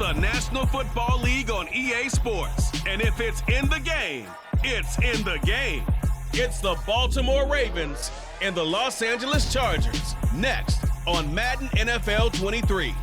the National Football League on EA Sports. And if it's in the game, it's in the game. It's the Baltimore Ravens and the Los Angeles Chargers. Next on Madden NFL 23.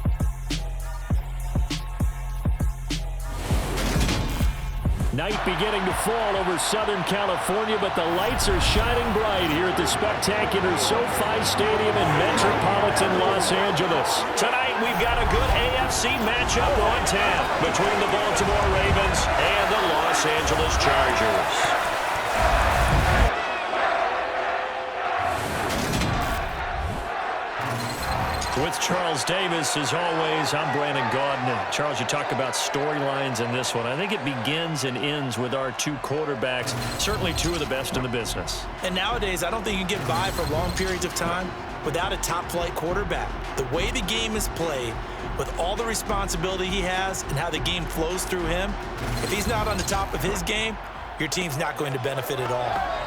Night beginning to fall over Southern California, but the lights are shining bright here at the spectacular SoFi Stadium in metropolitan Los Angeles. Tonight, we've got a good AFC matchup on tap between the Baltimore Ravens and the Los Angeles Chargers. With Charles Davis, as always, I'm Brandon Gaudin. Charles, you talk about storylines in this one. I think it begins and ends with our two quarterbacks, certainly two of the best in the business. And nowadays, I don't think you can get by for long periods of time without a top-flight quarterback. The way the game is played, with all the responsibility he has and how the game flows through him, if he's not on the top of his game, your team's not going to benefit at all.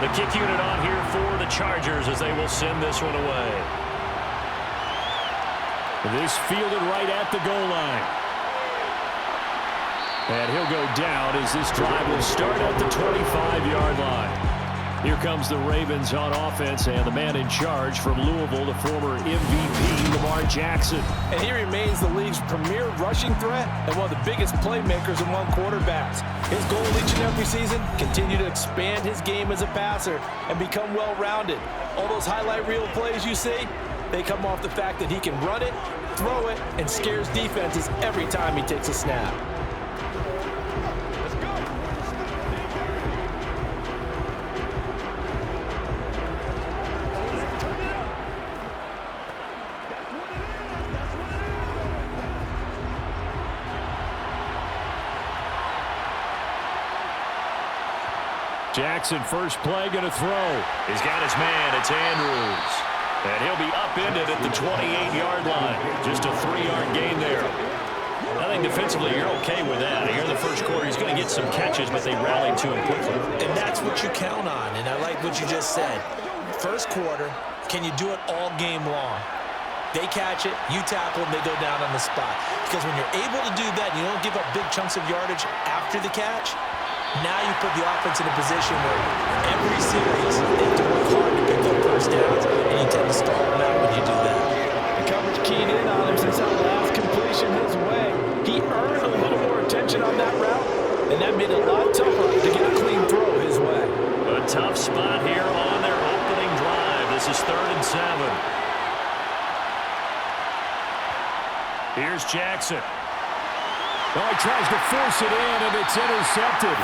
The kick unit on here for the Chargers as they will send this one away. This fielded right at the goal line. And he'll go down as this drive will start at the 25-yard line. Here comes the Ravens on offense, and the man in charge from Louisville, the former MVP, Lamar Jackson. And he remains the league's premier rushing threat and one of the biggest playmakers among quarterbacks. His goal each and every season, continue to expand his game as a passer and become well-rounded. All those highlight reel plays you see, they come off the fact that he can run it, throw it, and scares defenses every time he takes a snap. Jackson, first play, going to throw. He's got his man. It's Andrews. And he'll be upended at the 28-yard line. Just a 3-yard gain there. I think defensively you're okay with that. Here in the first quarter, he's going to get some catches, but they rallied to him quickly. And that's what you count on, and I like what you just said. First quarter, can you do it all game long? They catch it, you tackle them, they go down on the spot. Because when you're able to do that, and you don't give up big chunks of yardage after the catch, now you put the offense in a position where every series they have to work hard to pick up first downs, and you tend to stall them out when you do that. The coverage keyed in on him since that last completion his way. He earned a little more attention on that route, and that made it a lot tougher to get a clean throw his way. A tough spot here on their opening drive. This is 3rd and 7. Here's Jackson. Oh, he tries to force it in, and it's intercepted.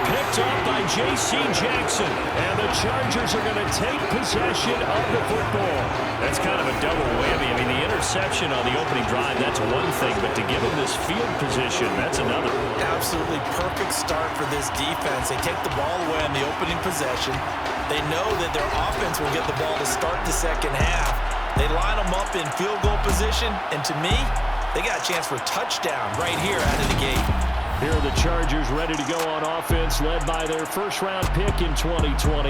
Picked up by J.C. Jackson, and the Chargers are going to take possession of the football. That's kind of a double whammy. I mean, the interception on the opening drive, that's one thing, but to give him this field position, that's another. Absolutely perfect start for this defense. They take the ball away on the opening possession. They know that their offense will get the ball to start the second half. They line them up in field goal position, and to me, they got a chance for a touchdown right here out of the gate. Here are the Chargers ready to go on offense, led by their first-round pick in 2020,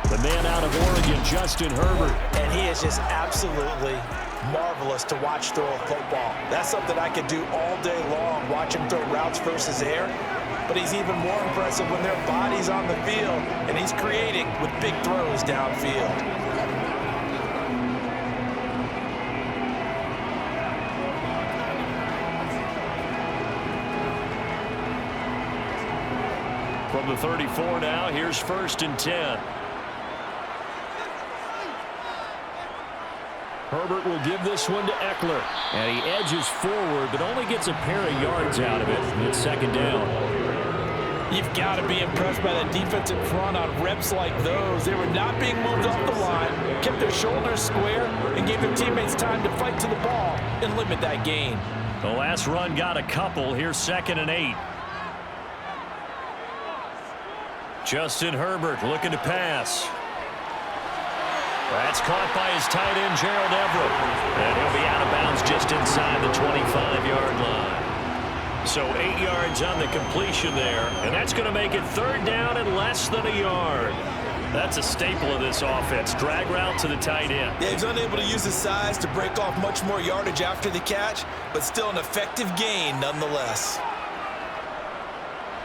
the man out of Oregon, Justin Herbert. And he is just absolutely marvelous to watch throw a football. That's something I could do all day long, watch him throw routes versus air. But he's even more impressive when their body's on the field, and he's creating with big throws downfield. From the 34 now, here's 1st and 10. Herbert will give this one to Eckler. And he edges forward, but only gets a pair of yards out of it. It's second down. You've got to be impressed by that defensive front on reps like those. They were not being moved off the line, kept their shoulders square, and gave their teammates time to fight to the ball and limit that gain. The last run got a couple. Here's 2nd and 8. Justin Herbert looking to pass. That's caught by his tight end, Gerald Everett. And he'll be out of bounds just inside the 25-yard line. So 8 yards on the completion there. And that's going to make it 3rd down and less than a yard. That's a staple of this offense. Drag route to the tight end. Yeah, he's unable to use his size to break off much more yardage after the catch, but still an effective gain nonetheless.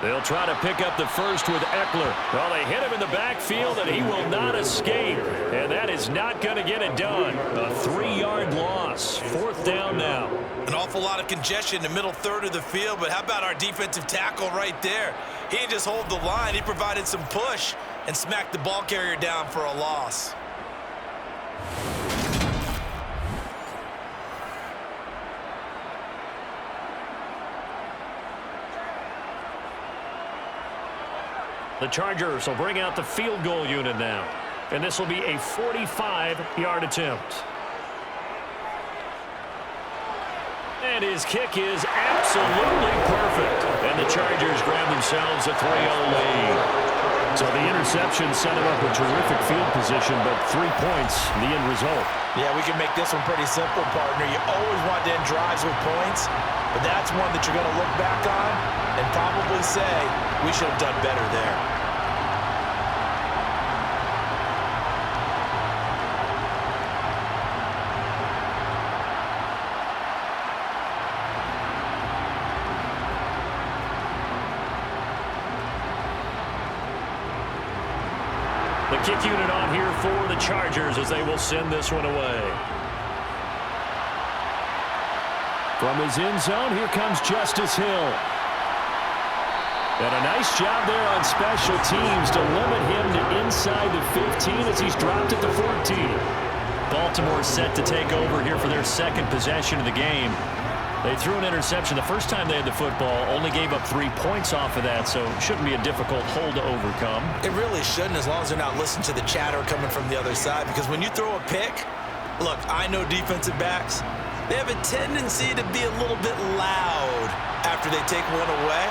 They'll try to pick up the first with Eckler. Well, they hit him in the backfield, and he will not escape. And that is not going to get it done. A 3-yard loss. 4th down now. An awful lot of congestion in the middle third of the field, but how about our defensive tackle right there? He didn't just hold the line. He provided some push and smacked the ball carrier down for a loss. The Chargers will bring out the field goal unit now. And this will be a 45-yard attempt. And his kick is absolutely perfect. And the Chargers grab themselves a 3-0 lead. So the interception set him up a terrific field position, but 3 points, the end result. Yeah, we can make this one pretty simple, partner. You always want to end drives with points, but that's one that you're going to look back on and probably say, we should have done better there. The kick unit on here for the Chargers as they will send this one away. From his end zone, here comes Justice Hill. And a nice job there on special teams to limit him to inside the 15 as he's dropped at the 14. Baltimore set to take over here for their 2nd possession of the game. They threw an interception the first time they had the football, only gave up 3 points off of that, so it shouldn't be a difficult hole to overcome. It really shouldn't, as long as they're not listening to the chatter coming from the other side, because when you throw a pick, look, I know defensive backs, they have a tendency to be a little bit loud after they take one away,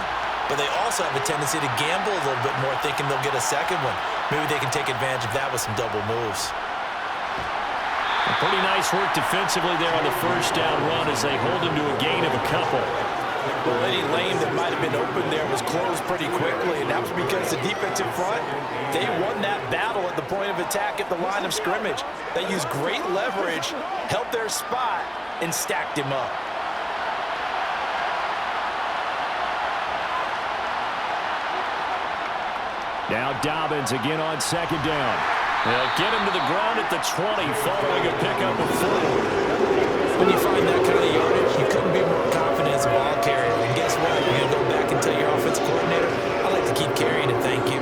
but they also have a tendency to gamble a little bit more, thinking they'll get a second one. Maybe they can take advantage of that with some double moves. Pretty nice work defensively there on the first down run as they hold him to a gain of a couple. Well, any lane that might have been open there was closed pretty quickly, and that was because the defensive front, they won that battle at the point of attack at the line of scrimmage. They used great leverage, held their spot, and stacked him up. Now Dobbins again on 2nd down. They'll get him to the ground at the 20 following a pickup of 4. When you find that kind of yardage, you couldn't be more confident as a ball carrier. And guess what? You're going to go back and tell your offensive coordinator, I like to keep carrying it, thank you.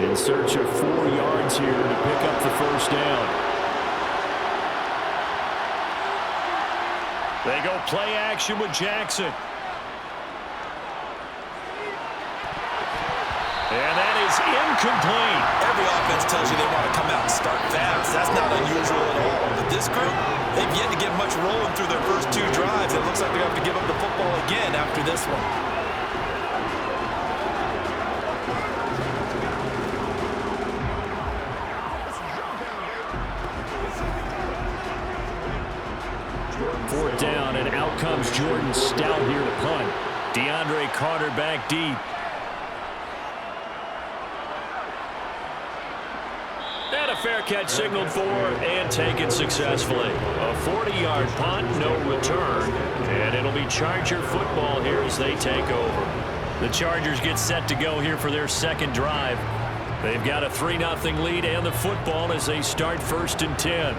In search of 4 yards here to pick up the first down. They go play action with Jackson. And that is incomplete. Every offense tells you they want to come out and start fast. That's not unusual at all. But this group, they've yet to get much rolling through their first 2 drives. It looks like they're going to have to give up the football again after this one. Fourth down, and out comes Jordan Stout here to punt. DeAndre Carter back deep. And a fair catch signaled for and taken successfully. A 40-yard punt, no return. And it'll be Charger football here as they take over. The Chargers get set to go here for their 2nd drive. They've got a 3-0 lead and the football as they start 1st and 10.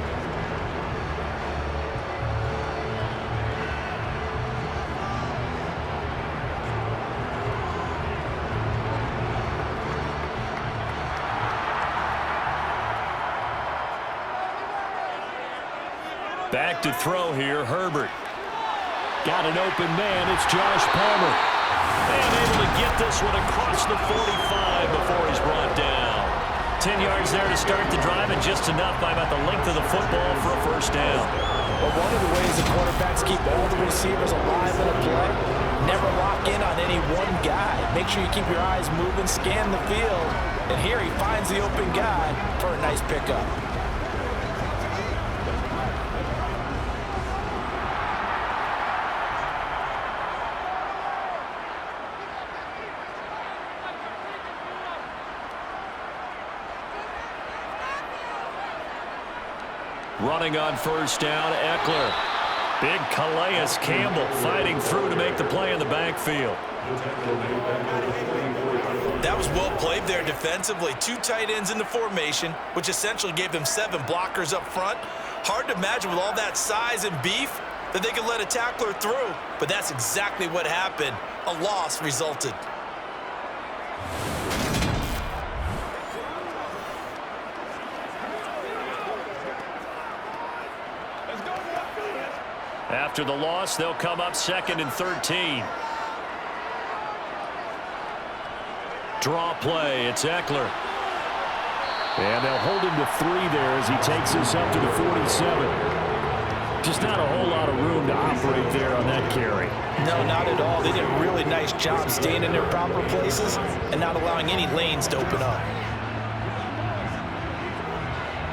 Back to throw here, Herbert. Got an open man, it's Josh Palmer. And able to get this one across the 45 before he's brought down. 10 yards there to start the drive, and just enough by about the length of the football for a first down. Well, one of the ways the quarterbacks keep all the receivers alive in a play, never lock in on any one guy. Make sure you keep your eyes moving, scan the field, and here he finds the open guy for a nice pickup. Running on first down, Eckler. Big Calais Campbell fighting through to make the play in the backfield. That was well played there defensively. 2 tight ends in the formation, which essentially gave them 7 blockers up front. Hard to imagine with all that size and beef that they could let a tackler through, but that's exactly what happened. A loss resulted. After the loss, they'll come up 2nd and 13. Draw play, it's Eckler. And they'll hold him to 3 there as he takes this up to the 47. Just not a whole lot of room to operate there on that carry. No, not at all. They did a really nice job staying in their proper places and not allowing any lanes to open up.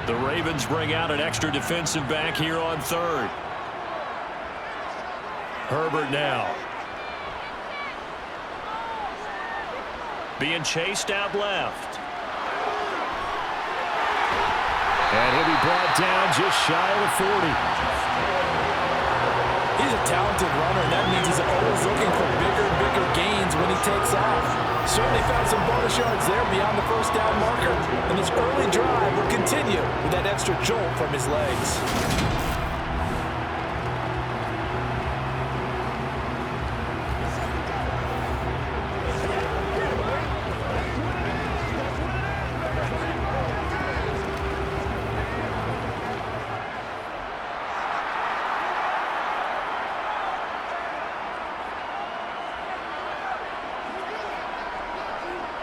The Ravens bring out an extra defensive back here on 3rd. Herbert now. Being chased out left. And he'll be brought down just shy of the 40. He's a talented runner, and that means he's always looking for bigger and bigger gains when he takes off. Certainly found some bonus yards there beyond the first down marker. And this early drive will continue with that extra jolt from his legs.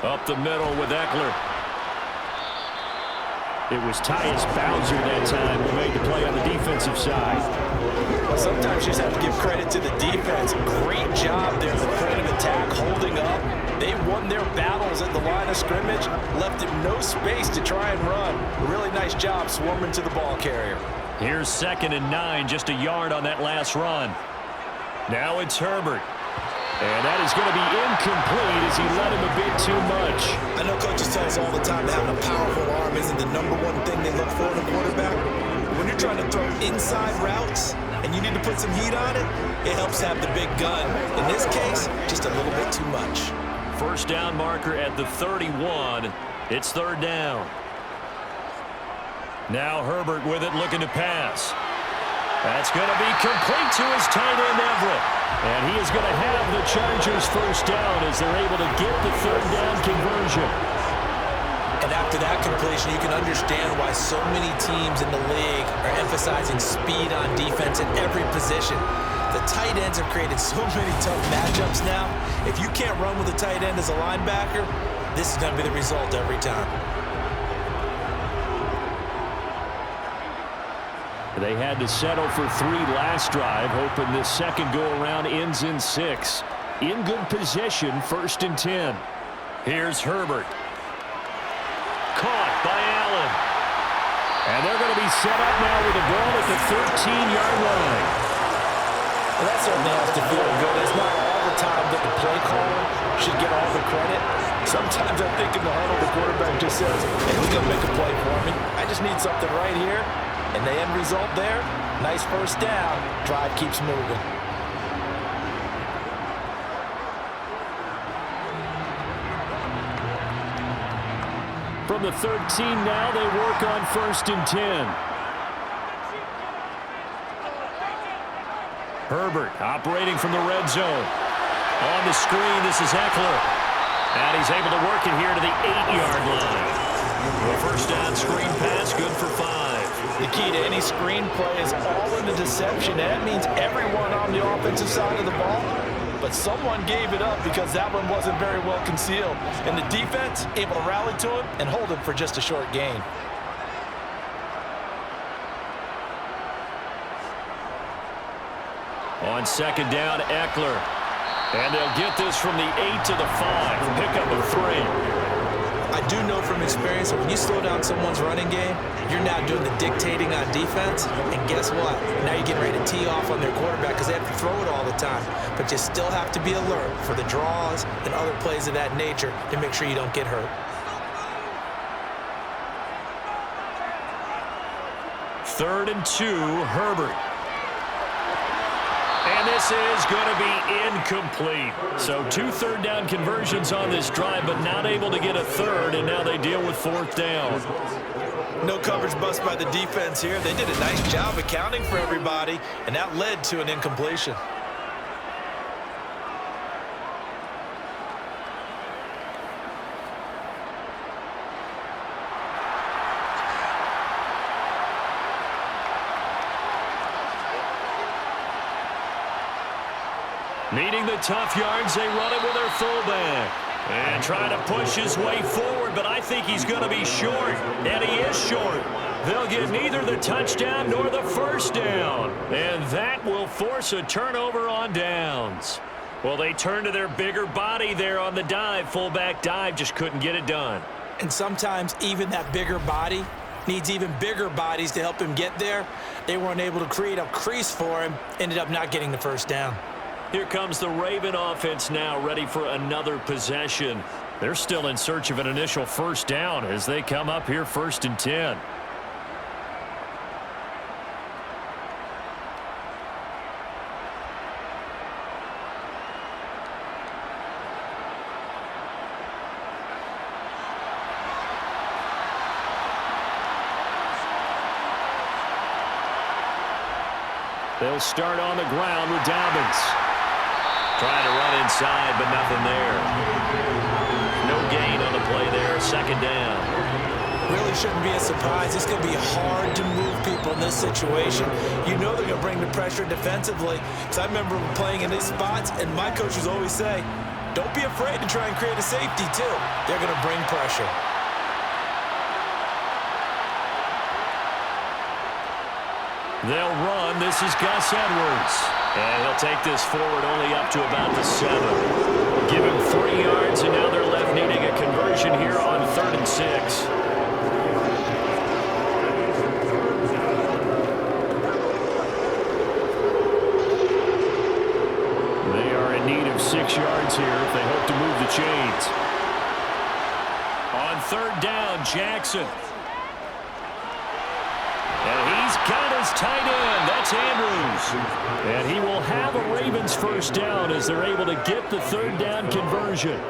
Up the middle with Eckler. It was Tyus Bowser that time who made the play on the defensive side. Well, sometimes you just have to give credit to the defense. Great job there at the point of attack, holding up. They won their battles at the line of scrimmage, left him no space to try and run. A really nice job swarming to the ball carrier. Here's 2nd and 9, just a yard on that last run. Now it's Herbert. And that is going to be incomplete as he let him a bit too much. I know coaches tell us all the time that having a powerful arm isn't the #1 thing they look for in a quarterback. When you're trying to throw inside routes and you need to put some heat on it, it helps have the big gun. In this case, just a little bit too much. First down marker at the 31. It's 3rd down. Now Herbert with it, looking to pass. That's going to be complete to his tight end, Everett. And he is going to have the Chargers first down as they're able to get the 3rd down conversion. And after that completion, you can understand why so many teams in the league are emphasizing speed on defense at every position. The tight ends have created so many tough matchups now. If you can't run with a tight end as a linebacker, this is going to be the result every time. They had to settle for 3 last drive, hoping this second go-around ends in 6. In good position, 1st and 10. Here's Herbert. Caught by Allen. And they're going to be set up now with the ball at the 13-yard line. Well, that certainly has to feel good. It's not all the time that the play caller should get all the credit. Sometimes I think in the huddle, the quarterback just says, hey, who's going to make a play for me? I just need something right here. And the end result there, nice first down. Drive keeps moving. From the 13 now, they work on 1st and 10. Herbert operating from the red zone. On the screen, this is Eckler. And he's able to work it here to the 8-yard line. The first down screen pass, good for 5. The key to Any screen play is all in the deception, and that means everyone on the offensive side of the ball. But someone gave it up because that one wasn't very well concealed. And the defense able to rally to him and hold him for just a short gain. On second down, Eckler. And they'll get this from the 8 to the 5. Pick up a 3. I do know from experience that when you slow down someone's running game, you're now doing the dictating on defense. And guess what? Now you're getting ready to tee off on their quarterback because they have to throw it all the time. But you still have to be alert for the draws and other plays of that nature to make sure you don't get hurt. 3rd and 2, Herbert. And this is going to be incomplete. So 2 third-down conversions on this drive, but not able to get a third, and now they deal with 4th down. No coverage bust by the defense here. They did a nice job accounting for everybody, and that led to an incompletion. Needing the tough yards, they run it with their fullback. And trying to push his way forward, but I think he's going to be short. And he is short. They'll get neither the touchdown nor the first down. And that will force a turnover on downs. Well, they turn to their bigger body there on the dive. Fullback dive, just couldn't get it done. And sometimes even that bigger body needs even bigger bodies to help him get there. They weren't able to create a crease for him, ended up not getting the first down. Here comes the Raven offense now, ready for another possession. They're still in search of an initial first down as they come up here 1st and 10. They'll start on the ground with Dobbins. Trying to run inside, but nothing there. No gain on the play there, 2nd down. Really shouldn't be a surprise. It's going to be hard to move people in this situation. You know they're going to bring the pressure defensively. Because I remember playing in these spots, and my coaches always say, don't be afraid to try and create a safety, too. They're going to bring pressure. They'll run. This is Gus Edwards. And he'll take this forward only up to about the 7. Give him 3 yards, and now they're left needing a conversion here on 3rd and 6. They are in need of 6 yards here if they hope to move the chains. On 3rd down, Jackson. And he's got his tight end. That's Andrews. And he will have a Ravens first down as they're able to get the 3rd down conversion.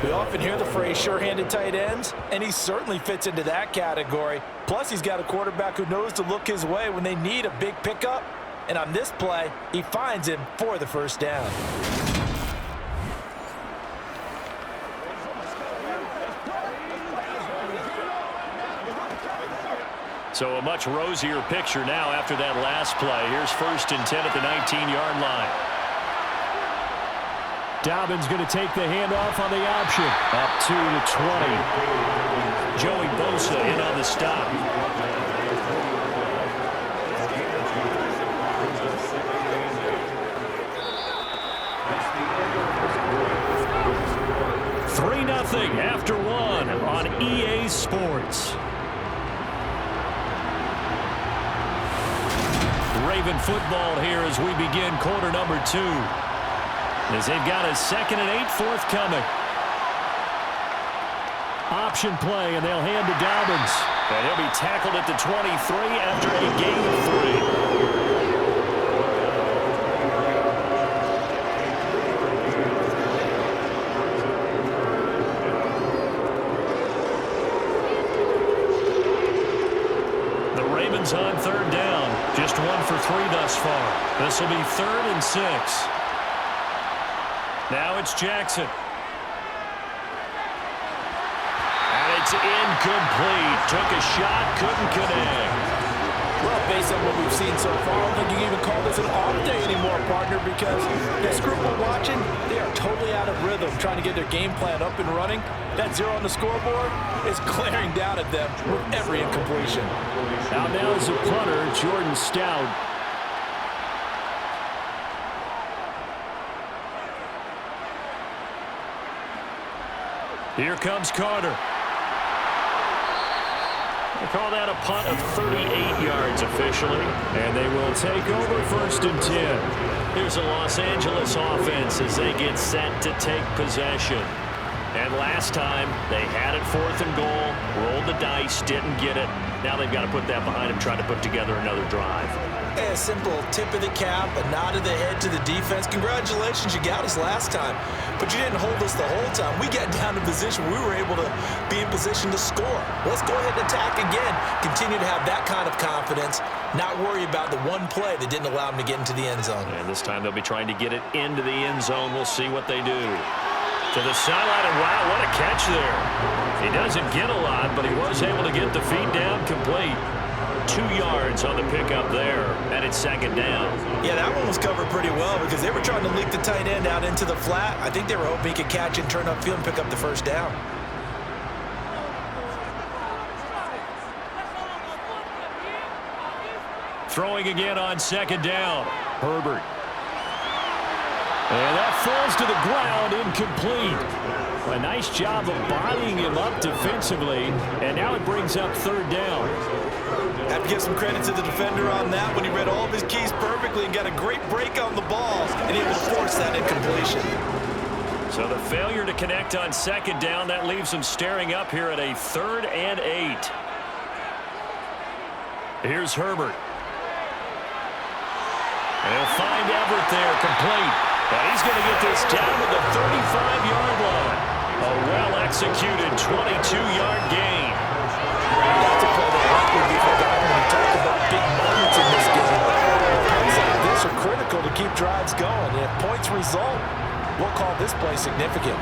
We often hear the phrase sure-handed tight ends, and he certainly fits into that category. Plus, he's got a quarterback who knows to look his way when they need a big pickup. And on this play, he finds him for the first down. So a much rosier picture now after that last play. Here's 1st and 10 at the 19-yard line. Dobbins going to take the handoff on the option. Up to the 20. Joey Bosa in on the stop. $3-0 after 1 on EA Sports. Raven football here as we begin quarter number 2. As they've got a 2nd and 8 forthcoming. Option play, and they'll hand to Dobbins. And he'll be tackled at the 23 after a gain of 3. On 3rd down. Just 1 for 3 thus far. This will be 3rd and 6. Now it's Jackson. And it's incomplete. Took a shot, couldn't connect. Well, based on what we've seen so far, I don't think you can even call this an off day anymore, partner, because this group we're watching, they are totally out of rhythm, trying to get their game plan up and running. That 0 on the scoreboard is glaring down at them with every incompletion. Out now is a punter, Jordan Stout. Here comes Carter. They call that a punt of 38 yards officially, and they will take over 1st and 10. Here's a Los Angeles offense as they get set to take possession. And last time, they had it 4th and goal, rolled the dice, didn't get it. Now they've got to put that behind them, try to put together another drive. A simple tip of the cap, a nod of the head to the defense. Congratulations, you got us last time, but you didn't hold us the whole time. We got down to position. We were able to be in position to score. Let's go ahead and attack again. Continue to have that kind of confidence, not worry about the one play that didn't allow them to get into the end zone. And this time they'll be trying to get it into the end zone. We'll see what they do. To the sideline, and wow, what a catch there. He doesn't get a lot, but he was able to get the feet down complete. 2 yards on the pickup there, and it's 2nd down. Yeah, that one was covered pretty well because they were trying to leak the tight end out into the flat. I think they were hoping he could catch and turn upfield and pick up the 1st down. Throwing again on 2nd down. Herbert. And that falls to the ground, incomplete. A nice job of bodying him up defensively, and now it brings up 3rd down. Have to give some credit to the defender on that when he read all of his keys perfectly and got a great break on the ball and able to force that incompletion. So the failure to connect on 2nd down, that leaves him staring up here at a 3rd and 8. Here's Herbert. And he'll find Everett there, complete. And he's going to get this down to the 35-yard line. A well-executed 22-yard gain. That's a play that likely be forgotten when we talk about big moments in this game. Plays like this are critical to keep drives going. And if points result, we'll call this play significant.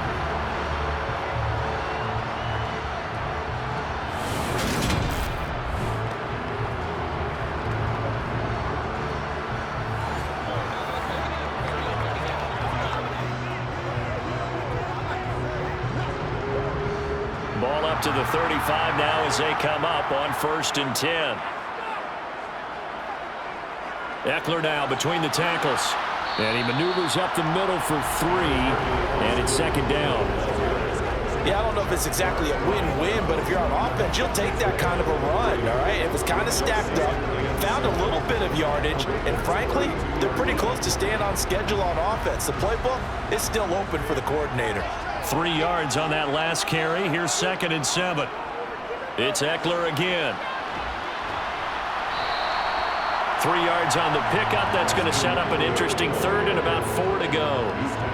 Ball up to the 35 now as they come up on 1st and 10. Eckler now between the tackles. And he maneuvers up the middle for 3. And it's 2nd down. Yeah, I don't know if it's exactly a win-win, but if you're on offense, you'll take that kind of a run, all right? It was kind of stacked up, found a little bit of yardage, and frankly, they're pretty close to staying on schedule on offense. The playbook is still open for the coordinator. 3 yards on that last carry. Here's 2nd and 7. It's Eckler again. 3 yards on the pickup. That's going to set up an interesting 3rd and about 4 to go.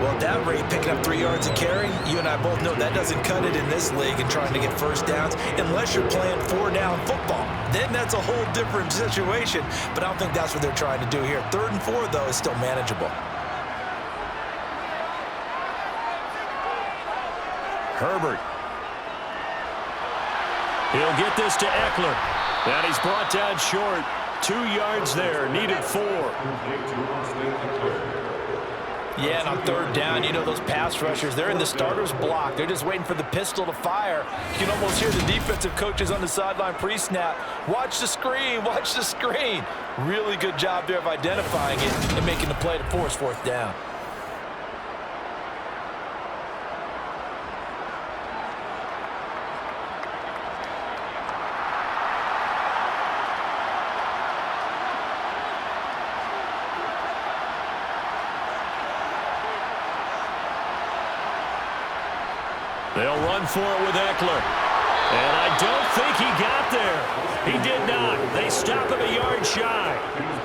Well, at that rate, picking up 3 yards a carry, you and I both know that doesn't cut it in this league and trying to get 1st downs unless you're playing 4-down football. Then that's a whole different situation, but I don't think that's what they're trying to do here. 3rd and 4, though, is still manageable. Herbert. He'll get this to Eckler. And he's brought down short. 2 yards there. Needed 4. Yeah, and on 3rd down, you know those pass rushers, they're in the starter's block. They're just waiting for the pistol to fire. You can almost hear the defensive coaches on the sideline pre-snap. Watch the screen, watch the screen. Really good job there of identifying it and making the play to force 4th down. They'll run for it with Eckler. And I don't think he got there. He did not. They stop him a yard shy.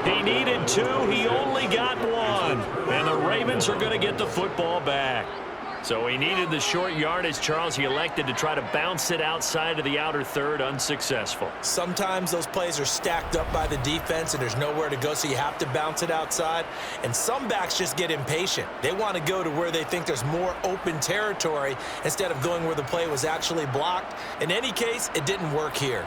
He needed 2. He only got 1. And the Ravens are going to get the football back. So he needed the short yardage, Charles. He elected to try to bounce it outside of the outer 3rd, unsuccessful. Sometimes those plays are stacked up by the defense and there's nowhere to go, so you have to bounce it outside. And some backs just get impatient. They want to go to where they think there's more open territory instead of going where the play was actually blocked. In any case, it didn't work here.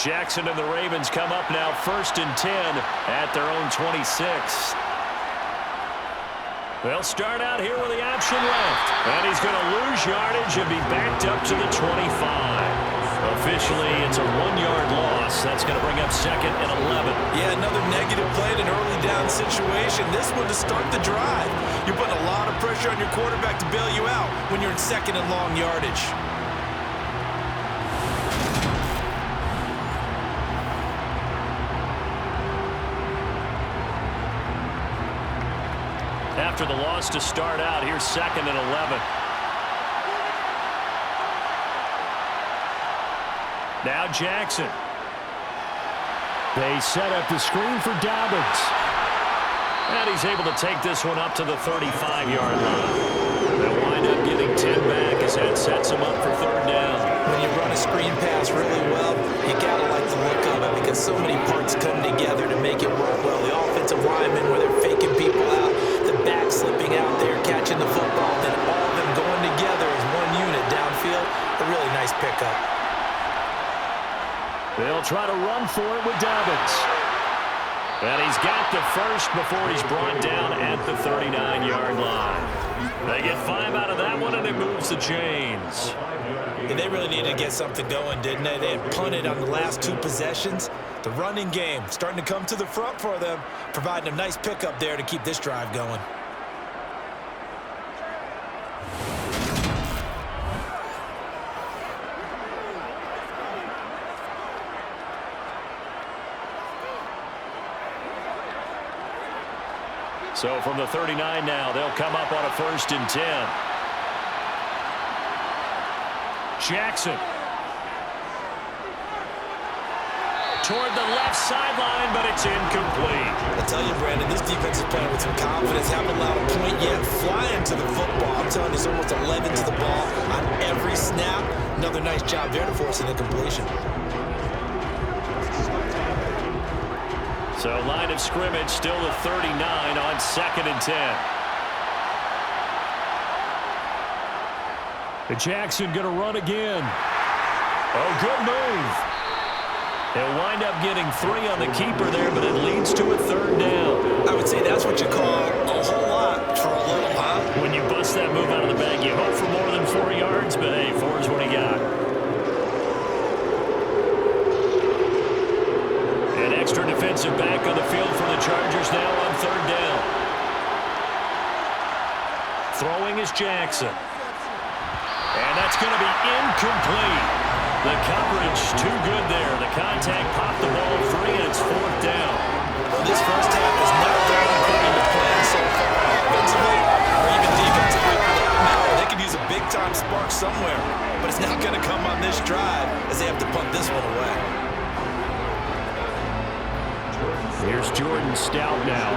Jackson and the Ravens come up now 1st and 10 at their own 26. They'll start out here with the option left. And he's going to lose yardage and be backed up to the 25. Officially, it's a 1-yard loss. That's going to bring up 2nd and 11. Yeah, another negative play in an early down situation. This one to start the drive. You're putting a lot of pressure on your quarterback to bail you out when you're in 2nd and long yardage. After the loss to start out, here's 2nd and 11. Now Jackson. They set up the screen for Dobbins. And he's able to take this one up to the 35-yard line. They'll wind up getting 10 back as that sets him up for 3rd down. When you run a screen pass really well, you gotta like the look of it because so many parts come together to make it work well. The offensive linemen, where they're faking people out, the back slipping out there, catching the football, then all of them going together as one unit downfield. A really nice pickup. They'll try to run for it with Dobbins. And he's got the first before he's brought down at the 39-yard line. They get 5 out of that one, and it moves the chains. And they really needed to get something going, didn't they? They had punted on the last 2 possessions. The running game starting to come to the front for them, providing a nice pickup there to keep this drive going. So from the 39 now, they'll come up on a 1st and 10. Jackson. Toward the left sideline, but it's incomplete. I tell you, Brandon, this defense is playing with some confidence. Haven't allowed a point yet. Flying to the football. I'm telling you, it's almost 11 to the ball on every snap. Another nice job there to force an incompletion. So line of scrimmage still the 39 on 2nd and 10. Jackson going to run again. Oh, good move. He'll wind up getting 3 on the keeper there, but it leads to a 3rd down. I would say that's what you call a whole lot for a little, huh? When you bust that move out of the bag, you hope for more than 4 yards, but hey, 4 is what he got. An extra defensive back on the field for the Chargers now on 3rd down. Throwing is Jackson. And that's going to be incomplete. The coverage too good there. The contact popped the ball free, and it's 4th down. Well, this first half has not gone according to plan so far, offensively or even defensively. Now, they could use a big-time spark somewhere, but it's not going to come on this drive as they have to punt this one away. Here's Jordan Stout now.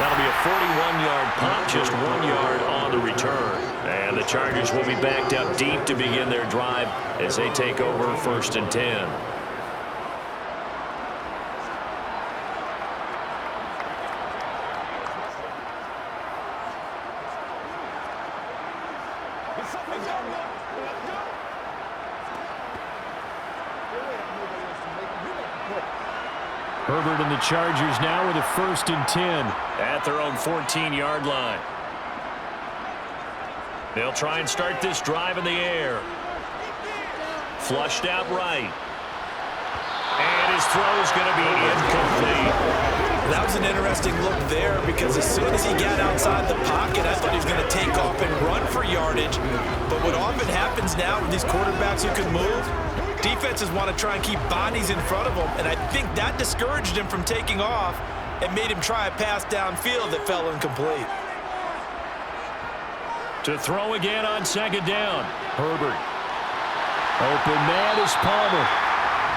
That'll be a 41-yard pop, just 1 yard on the return. And the Chargers will be backed up deep to begin their drive as they take over 1st and 10. Herbert and the Chargers now with a 1st and 10 at their own 14-yard line. They'll try and start this drive in the air. Flushed out right. And his throw is going to be incomplete. That was an interesting look there because as soon as he got outside the pocket, I thought he was going to take off and run for yardage. But what often happens now with these quarterbacks who can move, defenses want to try and keep bodies in front of them, and I think that discouraged him from taking off and made him try a pass downfield that fell incomplete. To throw again on 2nd down. Herbert. Open man is Palmer.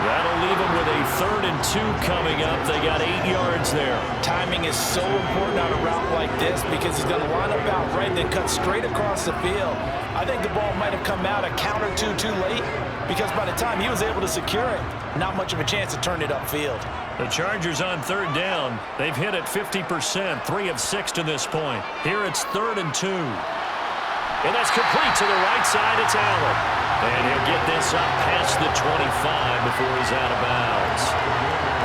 That'll leave him with a 3rd and 2 coming up. They got 8 yards there. Timing is so important on a route like this because he's going to line up out right and then cut straight across the field. I think the ball might have come out a count or two too late because by the time he was able to secure it, not much of a chance to turn it upfield. The Chargers on third down. They've hit it 50%, 3 of 6 to this point. Here it's 3rd and 2. And that's complete to the right side. It's Allen. And he'll get this up past the 25 before he's out of bounds.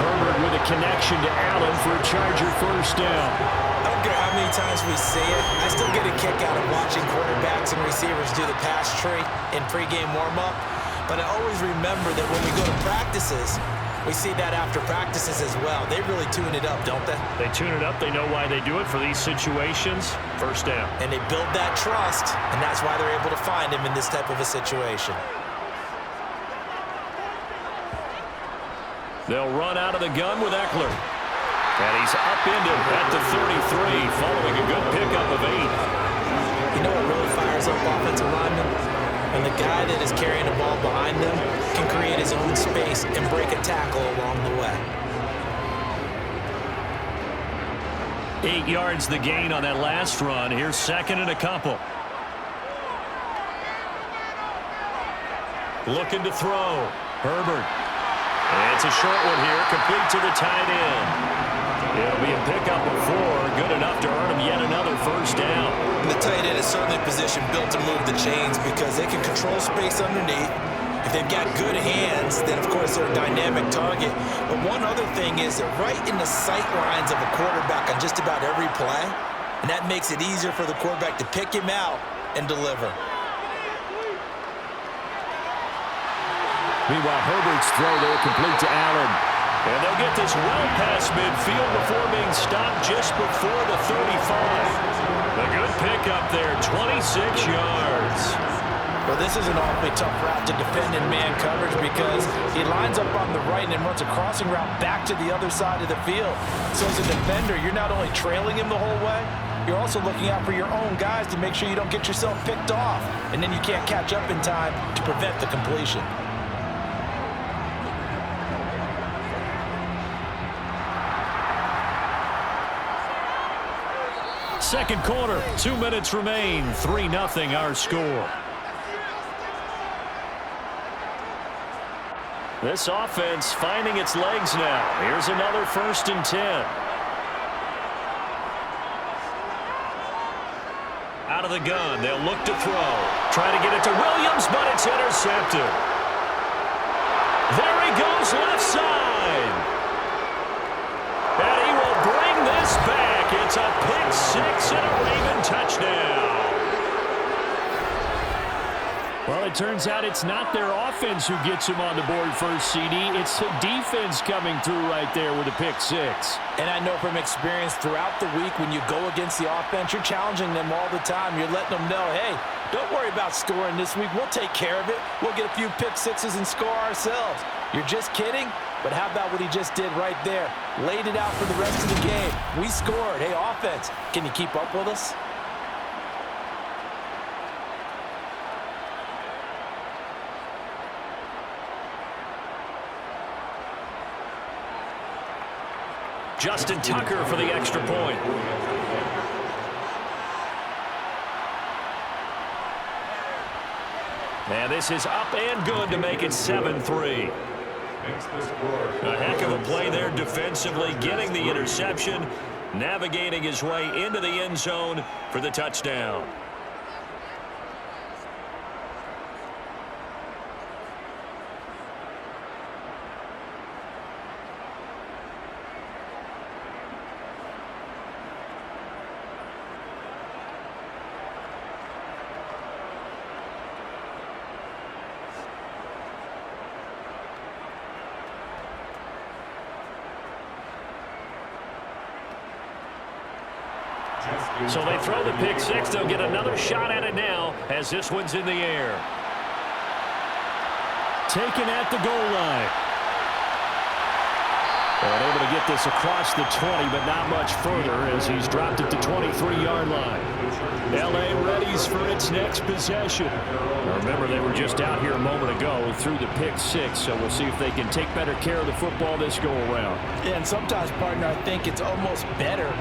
Herbert with a connection to Allen for a Charger first down. I don't care how many times we see it. I still get a kick out of watching quarterbacks and receivers do the pass tree in pregame warm-up. But I always remember that when we go to practices, we see that after practices as well. They really tune it up, don't they? They tune it up. They know why they do it for these situations. First down. And they build that trust, and that's why they're able to find him in this type of a situation. They'll run out of the gun with Eckler. And he's upended at the 33, following a good pickup of 8. You know what really fires up offensive linemen? When the guy that is carrying the ball behind them can create his own space and break a tackle along the way. 8 yards the gain on that last run. Here's 2nd and a couple. Looking to throw. Herbert. And it's a short one here, complete to the tight end. It'll be a pickup of 4, good enough to earn him yet another first down. And the tight end is certainly a position built to move the chains because they can control space underneath. If they've got good hands, then of course they're a dynamic target. But one other thing is they're right in the sight lines of a quarterback on just about every play. And that makes it easier for the quarterback to pick him out and deliver. Meanwhile, Herbert's throw there complete to Allen. And they'll get this well past midfield before being stopped just before the 35. A good pickup there, 26 yards. Well, this is an awfully tough route to defend in man coverage because he lines up on the right and then runs a crossing route back to the other side of the field. So as a defender, you're not only trailing him the whole way, you're also looking out for your own guys to make sure you don't get yourself picked off. And then you can't catch up in time to prevent the completion. Second quarter, 2 minutes remain, 3-0 our score. This offense finding its legs now. Here's another 1st and 10. Out of the gun, they'll look to throw. Try to get it to Williams, but it's intercepted. There he goes, left side. And he will bring this back. It's a pick 6 and a Raven touchdown. Well, it turns out it's not their offense who gets him on the board first, CD. It's the defense coming through right there with a pick 6. And I know from experience throughout the week when you go against the offense, you're challenging them all the time. You're letting them know, hey, don't worry about scoring this week. We'll take care of it. We'll get a few pick 6s and score ourselves. You're just kidding? But how about what he just did right there? Laid it out for the rest of the game. We scored. Hey, offense, can you keep up with us? Justin Tucker for the extra point. And this is up and good to make it 7-3. A heck of a play there defensively, getting the interception, navigating his way into the end zone for the touchdown. So they throw the pick 6. They'll get another shot at it now as this one's in the air. Taken at the goal line. And able to get this across the 20, but not much further as he's dropped it to 23-yard line. L.A. readies for its next possession. Now remember, they were just out here a moment ago through the pick 6, so we'll see if they can take better care of the football this go-around. Yeah, and sometimes, partner, I think it's almost better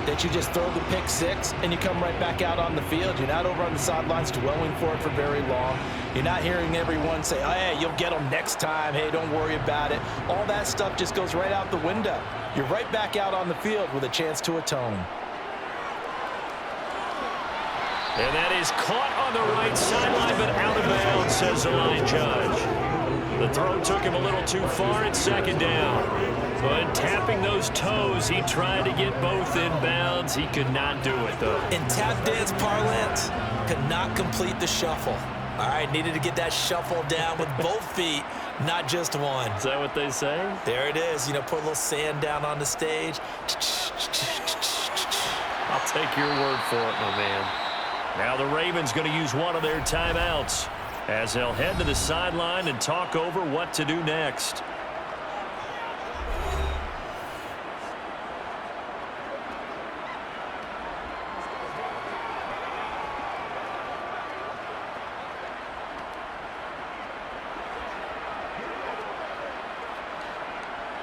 that you just throw the pick six and you come right back out on the field. You're not over on the sidelines dwelling for it for very long. You're not hearing everyone say, oh, hey, you'll get them next time. Hey, don't worry about it. All that stuff just goes right out the window. You're right back out on the field with a chance to atone. And that is caught on the right sideline, but out of bounds, says the line judge. The throw took him a little too far at second down. But tapping those toes, he tried to get both in bounds. He could not do it, though. In tap dance parlance, could not complete the shuffle. All right, needed to get that shuffle down with both feet, not just one. Is that what they say? There it is. You know, put a little sand down on the stage. I'll take your word for it, my man. Now the Ravens going to use one of their timeouts as they'll head to the sideline and talk over what to do next.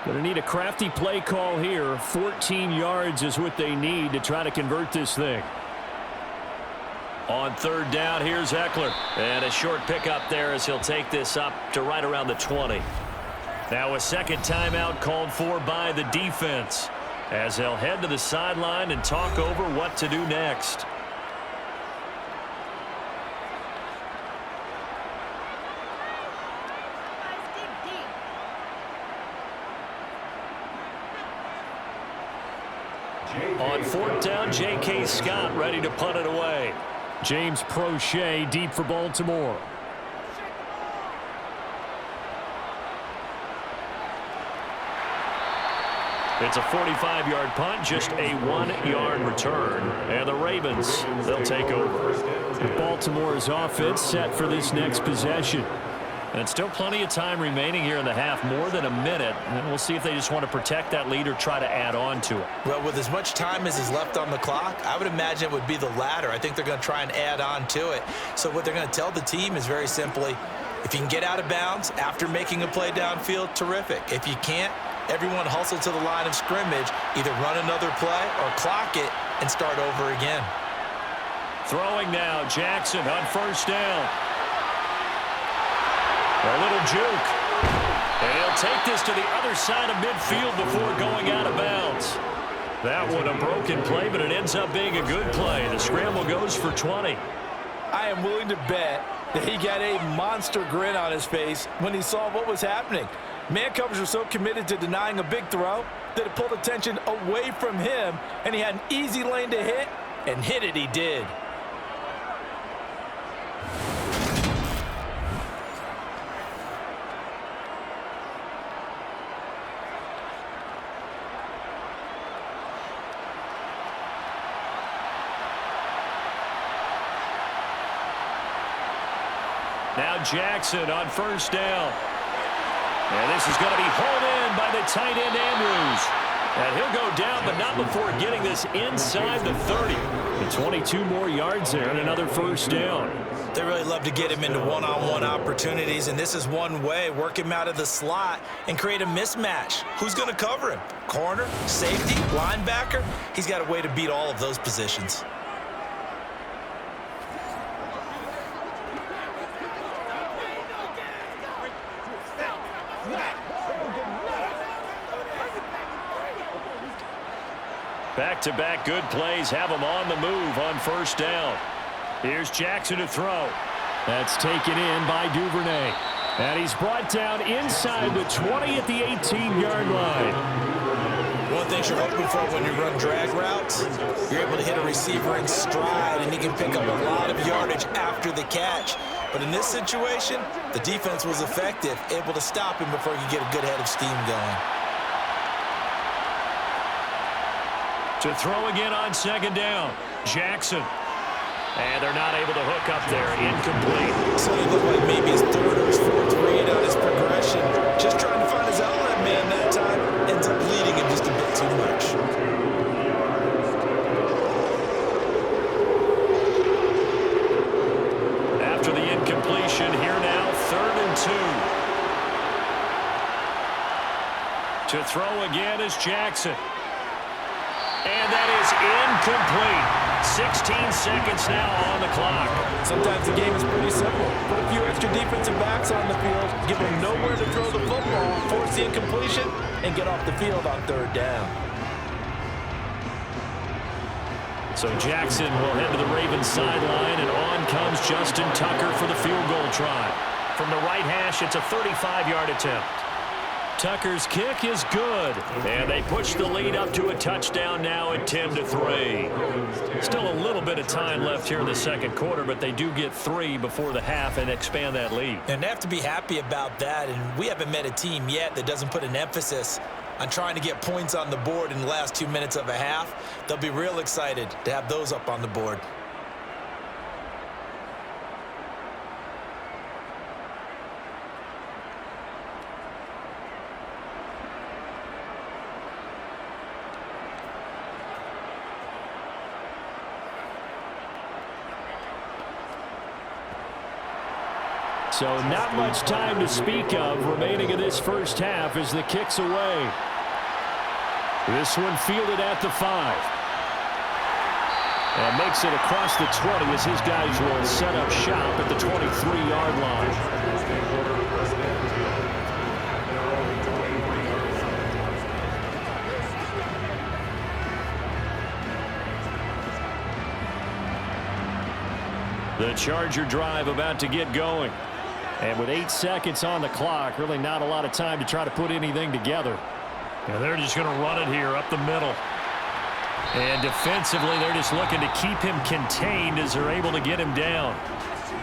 Going to need a crafty play call here. 14 yards is what they need to try to convert this thing. On third down, here's Eckler. And a short pickup there as he'll take this up to right around the 20. Now a second timeout called for by the defense as they'll head to the sideline and talk over what to do next. On fourth down, J.K. Scott ready to punt it away. James Prochet deep for Baltimore. It's a 45-yard punt, just a 1-yard return. And the Ravens, they'll take over. Baltimore's offense set for this next possession. And still plenty of time remaining here in the half, more than a minute. And we'll see if they just want to protect that lead or try to add on to it. Well, with as much time as is left on the clock, I would imagine it would be the latter. I think they're going to try and add on to it. So what they're going to tell the team is very simply, if you can get out of bounds after making a play downfield, terrific. If you can't, everyone hustle to the line of scrimmage, either run another play or clock it and start over again. Throwing now, Jackson on first down. A little juke. And he'll take this to the other side of midfield before going out of bounds. That one a broken play, but it ends up being a good play. The scramble goes for 20. I am willing to bet that he got a monster grin on his face when he saw what was happening. Man coverage was so committed to denying a big throw that it pulled attention away from him, and he had an easy lane to hit, and hit it he did. Now Jackson on first down. And this is going to be hauled in by the tight end Andrews. And he'll go down, but not before getting this inside the 30. And 22 more yards there and another first down. They really love to get him into one-on-one opportunities, and this is one way. Work him out of the slot and create a mismatch. Who's going to cover him? Corner, safety, linebacker? He's got a way to beat all of those positions. Back-to-back good plays have him on the move on first down. Here's Jackson to throw. That's taken in by Duvernay. And he's brought down inside the 20 at the 18-yard line. One thing you're hoping for when you run drag routes, you're able to hit a receiver in stride, and he can pick up a lot of yardage after the catch. But in this situation, the defense was effective, able to stop him before he could get a good head of steam going. To throw again on second down, Jackson. And they're not able to hook up there. Incomplete. So it looked like maybe his third or his fourth read on his progression. Just trying to find his outlet man that time. Ends up leading him just a bit too much. After the incompletion, here now, 3rd and 2. To throw again is Jackson. And that is incomplete. 16 seconds now on the clock. Sometimes the game is pretty simple. Put a few extra defensive backs on the field, give them nowhere to throw the football, force the incompletion, and get off the field on third down. So Jackson will head to the Ravens sideline, and on comes Justin Tucker for the field goal try. From the right hash, it's a 35-yard attempt. Tucker's kick is good, and they push the lead up to a touchdown now at 10-3. Still a little bit of time left here in the second quarter, but they do get 3 before the half and expand that lead. And they have to be happy about that, and we haven't met a team yet that doesn't put an emphasis on trying to get points on the board in the last 2 minutes of a half. They'll be real excited to have those up on the board. So not much time to speak of remaining in this first half as the kick's away. This one fielded at the 5. And makes it across the 20 as his guys will set up shop at the 23-yard line. The Charger drive about to get going. And with 8 seconds on the clock, really not a lot of time to try to put anything together. And they're just going to run it here up the middle. And defensively, they're just looking to keep him contained as they're able to get him down.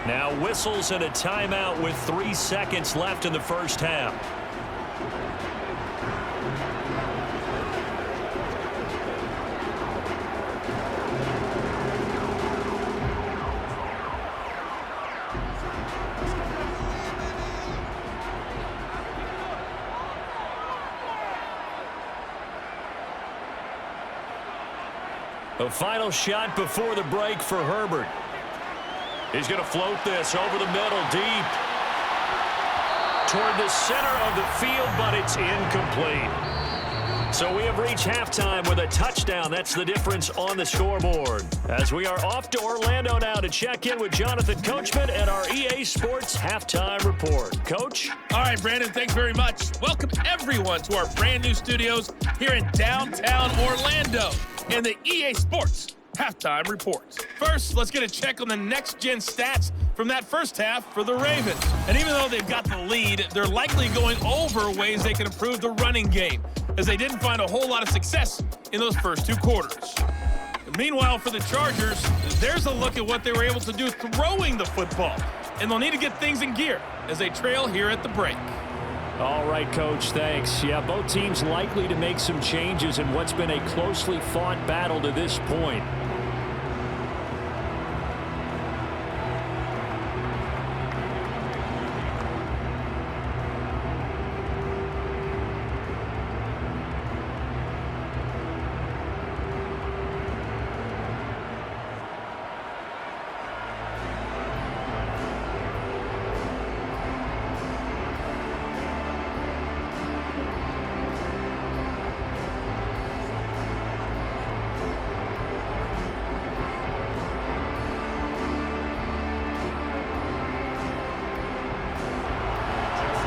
Now whistles and a timeout with 3 seconds left in the first half. A final shot before the break for Herbert. He's going to float this over the middle, deep. Toward the center of the field, but it's incomplete. So we have reached halftime with a touchdown. That's the difference on the scoreboard. As we are off to Orlando now to check in with Jonathan Coachman and our EA Sports Halftime Report. Coach? All right, Brandon, thanks very much. Welcome, everyone, to our brand-new studios here in downtown Orlando and the EA Sports Halftime Report. First, let's get a check on the next-gen stats from that first half for the Ravens. And even though they've got the lead, they're likely going over ways they can improve the running game, as they didn't find a whole lot of success in those first 2 quarters. Meanwhile, for the Chargers, there's a look at what they were able to do throwing the football, and they'll need to get things in gear as they trail here at the break. All right, Coach, thanks. Yeah, both teams likely to make some changes in what's been a closely fought battle to this point.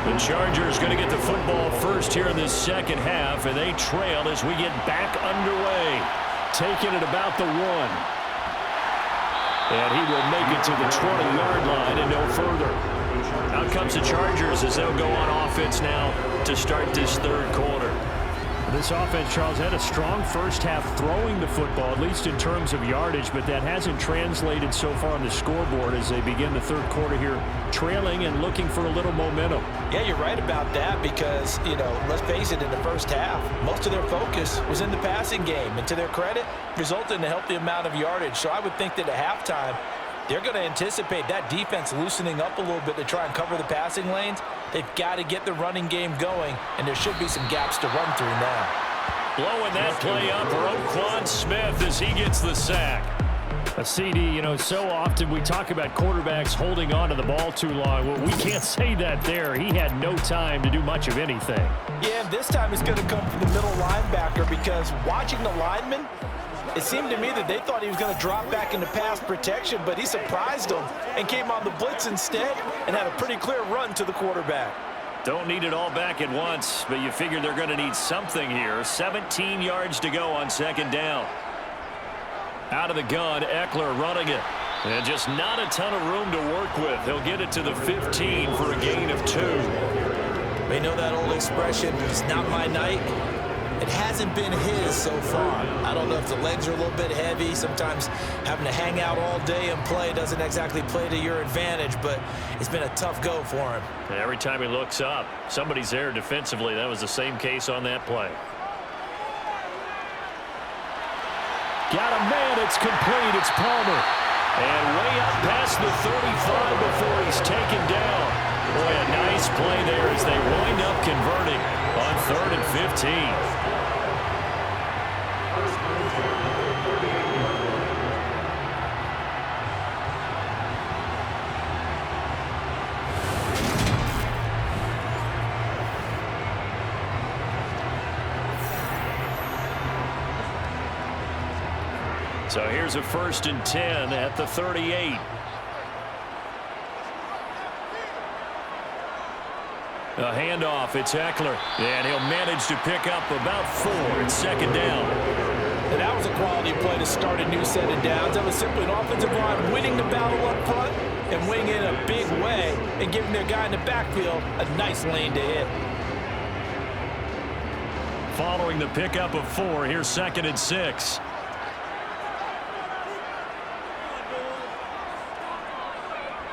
The Chargers going to get the football first here in this second half, and they trail as we get back underway. Taking it about the 1. And he will make it to the 20-yard line and no further. Out comes the Chargers as they'll go on offense now to start this third quarter. This offense, Charles, had a strong first half throwing the football, at least in terms of yardage, but that hasn't translated so far on the scoreboard as they begin the third quarter here, trailing and looking for a little momentum. Yeah, you're right about that because, let's face it, in the first half, most of their focus was in the passing game, and to their credit, resulted in a healthy amount of yardage. So I would think that at halftime, they're going to anticipate that defense loosening up a little bit to try and cover the passing lanes. They've got to get the running game going, and there should be some gaps to run through now. Blowing that play up, Roquan Smith as he gets the sack. A CD, so often we talk about quarterbacks holding on to the ball too long. Well, we can't say that there. He had no time to do much of anything. Yeah, and this time it's going to come from the middle linebacker because watching the linemen, It seemed to me that they thought he was going to drop back into pass protection, but he surprised them and came on the blitz instead and had a pretty clear run to the quarterback. Don't need it all back at once, but you figure they're going to need something here. 17 yards to go on second down. Out of the gun, Eckler running it. And just not a ton of room to work with. He'll get it to the 15 for a gain of 2. They know that old expression, it's not my night. It hasn't been his so far. I don't know if the legs are a little bit heavy. Sometimes having to hang out all day and play doesn't exactly play to your advantage, but it's been a tough go for him. And every time he looks up, somebody's there defensively. That was the same case on that play. Got a man, it's complete, it's Palmer. And way up past the 35 before he's taken down. Boy, a nice play there as they wind up converting on 3rd and 15. So here's a 1st and 10 at the 38. A handoff, it's Eckler, and he'll manage to pick up about 4 at second down. And that was a quality play to start a new set of downs. That was simply an offensive line winning the battle up front and winning in a big way and giving their guy in the backfield a nice lane to hit. Following the pickup of 4, here's 2nd and 6.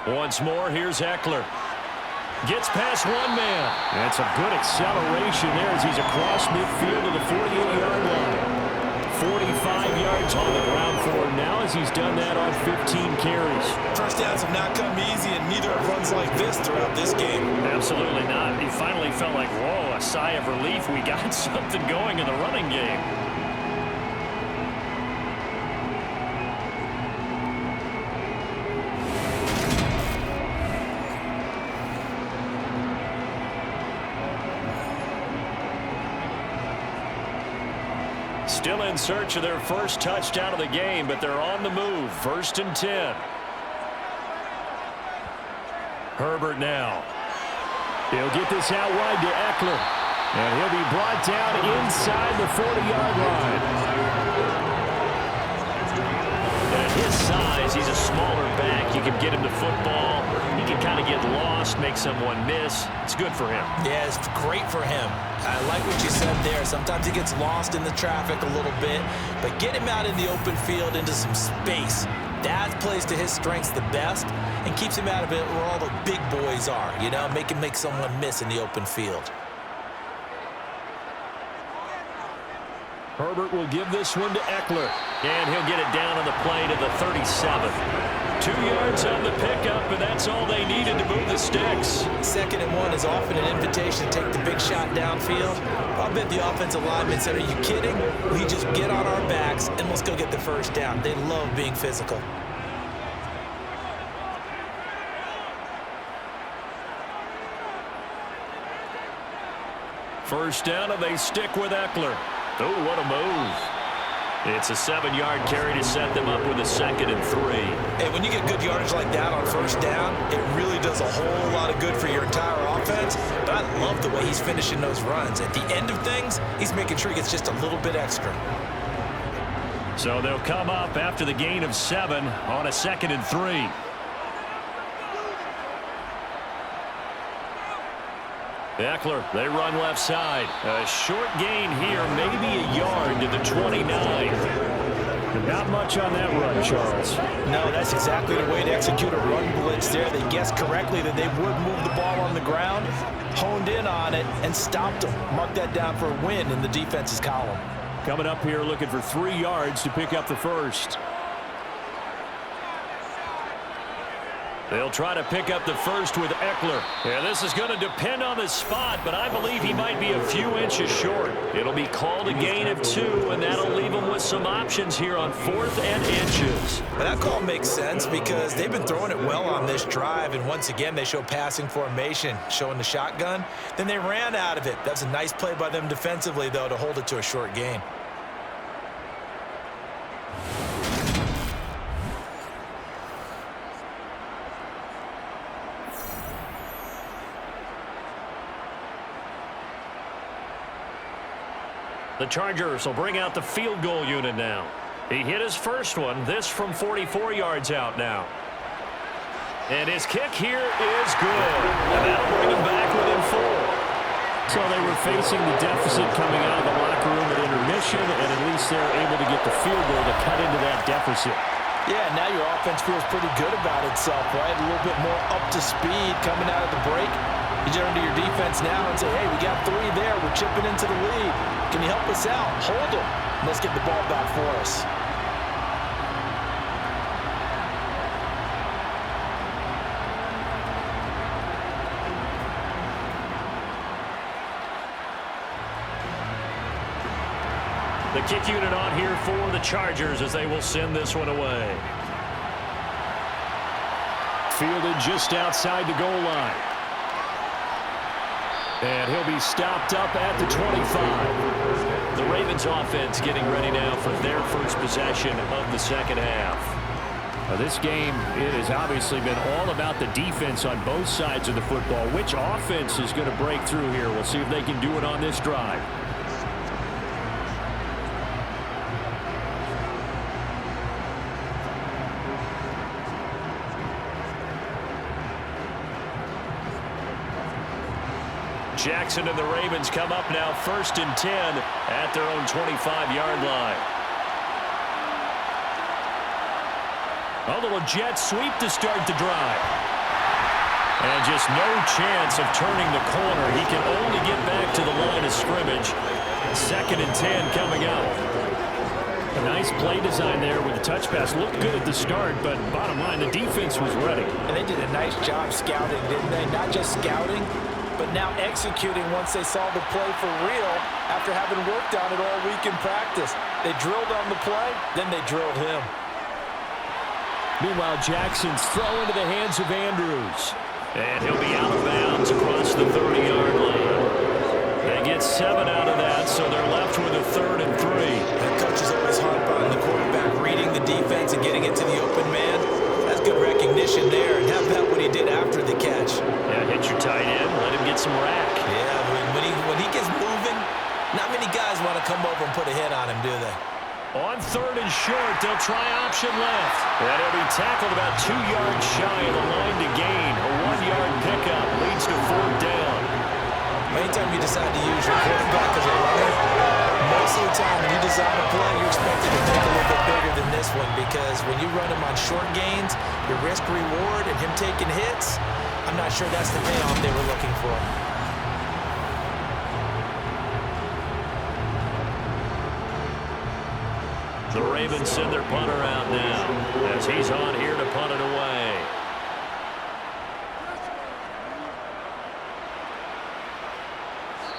Once more, here's Eckler. Gets past one man. That's a good acceleration there as he's across midfield to the 48-yard line. 45 yards on the ground for him now as he's done that on 15 carries. First downs have not come easy, and neither have runs like this throughout this game. Absolutely not. He finally felt like, whoa, a sigh of relief. We got something going in the running game. Still in search of their first touchdown of the game, but they're on the move. 1st and 10. Herbert now. He'll get this out wide to Eckler. And he'll be brought down inside the 40-yard line. At his size, he's a smaller back. You can get him to football. He can kind of get lost, make someone miss. It's good for him. Yeah, it's great for him. I like what you said there. Sometimes he gets lost in the traffic a little bit, but get him out in the open field into some space. That plays to his strengths the best and keeps him out of it where all the big boys are, you know, make him make someone miss in the open field. Herbert will give this one to Eckler, and he'll get it down on the play to the 37. 2 yards on the pickup, and that's all they needed to move the sticks. 2nd and 1 is often an invitation to take the big shot downfield. I'll bet the offensive lineman said, are you kidding? We just get on our backs, and let's go get the first down. They love being physical. First down, and they stick with Eckler. Oh, what a move. It's a 7-yard carry to set them up with a 2nd and 3. Hey, when you get good yardage like that on first down, it really does a whole lot of good for your entire offense. But I love the way he's finishing those runs. At the end of things, he's making sure he gets just a little bit extra. So they'll come up after the gain of 7 on a 2nd and 3. Eckler, they run left side. A short gain here, maybe a yard to the 29. Not much on that run, Charles. No, that's exactly the way to execute a run blitz there. They guessed correctly that they would move the ball on the ground, honed in on it, and stopped them. Mark that down for a win in the defense's column. Coming up here looking for 3 yards to pick up the first. They'll try to pick up the first with Eckler. Yeah, this is going to depend on the spot, but I believe he might be a few inches short. It'll be called a gain of 2, and that'll leave him with some options here on 4th and inches. But that call makes sense because they've been throwing it well on this drive, and once again they show passing formation, showing the shotgun. Then they ran out of it. That's a nice play by them defensively, though, to hold it to a short gain. The Chargers will bring out the field goal unit now. He hit his first one, this from 44 yards out now. And his kick here is good. And that'll bring him back within 4. So they were facing the deficit coming out of the locker room at intermission, and at least they're able to get the field goal to cut into that deficit. Yeah, now your offense feels pretty good about itself, right? A little bit more up to speed coming out of the break. You turn to your defense now and say, hey, we got 3 there. We're chipping into the lead. Can you help us out? Hold them. Let's get the ball back for us. The kick unit on here for the Chargers as they will send this one away. Fielded just outside the goal line. And he'll be stopped up at the 25. The Ravens offense getting ready now for their first possession of the second half. Now this game, it has obviously been all about the defense on both sides of the football. Which offense is going to break through here? We'll see if they can do it on this drive. Jackson and the Ravens come up now 1st and 10 at their own 25-yard line. A little jet sweep to start the drive. And just no chance of turning the corner. He can only get back to the line of scrimmage. 2nd and 10 coming up. A nice play design there with the touch pass. Looked good at the start, but bottom line, the defense was ready. And they did a nice job scouting, didn't they? Not just scouting, but now executing once they saw the play for real after having worked on it all week in practice. They drilled on the play, then they drilled him. Meanwhile, Jackson's throw into the hands of Andrews. And he'll be out of bounds across the 30-yard line. They get 7 out of that, so they're left with a 3rd and 3. The coach is always hard on the quarterback, reading the defense and getting it to the open man. That's good recognition there, and how about what he did after the catch? Yeah, hit your tight end, let him get some rack. Yeah, when he gets moving, not many guys want to come over and put a hit on him, do they? On 3rd and short, they'll try option left. And he'll be tackled about 2 yards shy of the line to gain. A 1-yard pickup leads to 4th down. Anytime you decide to use your quarterback as a runner, most of the time when you design a play, you're expected to think a little bit bigger than this one, because when you run him on short gains, your risk-reward and him taking hits, I'm not sure that's the payoff they were looking for. The Ravens send their punter out now as he's on here to punt it away.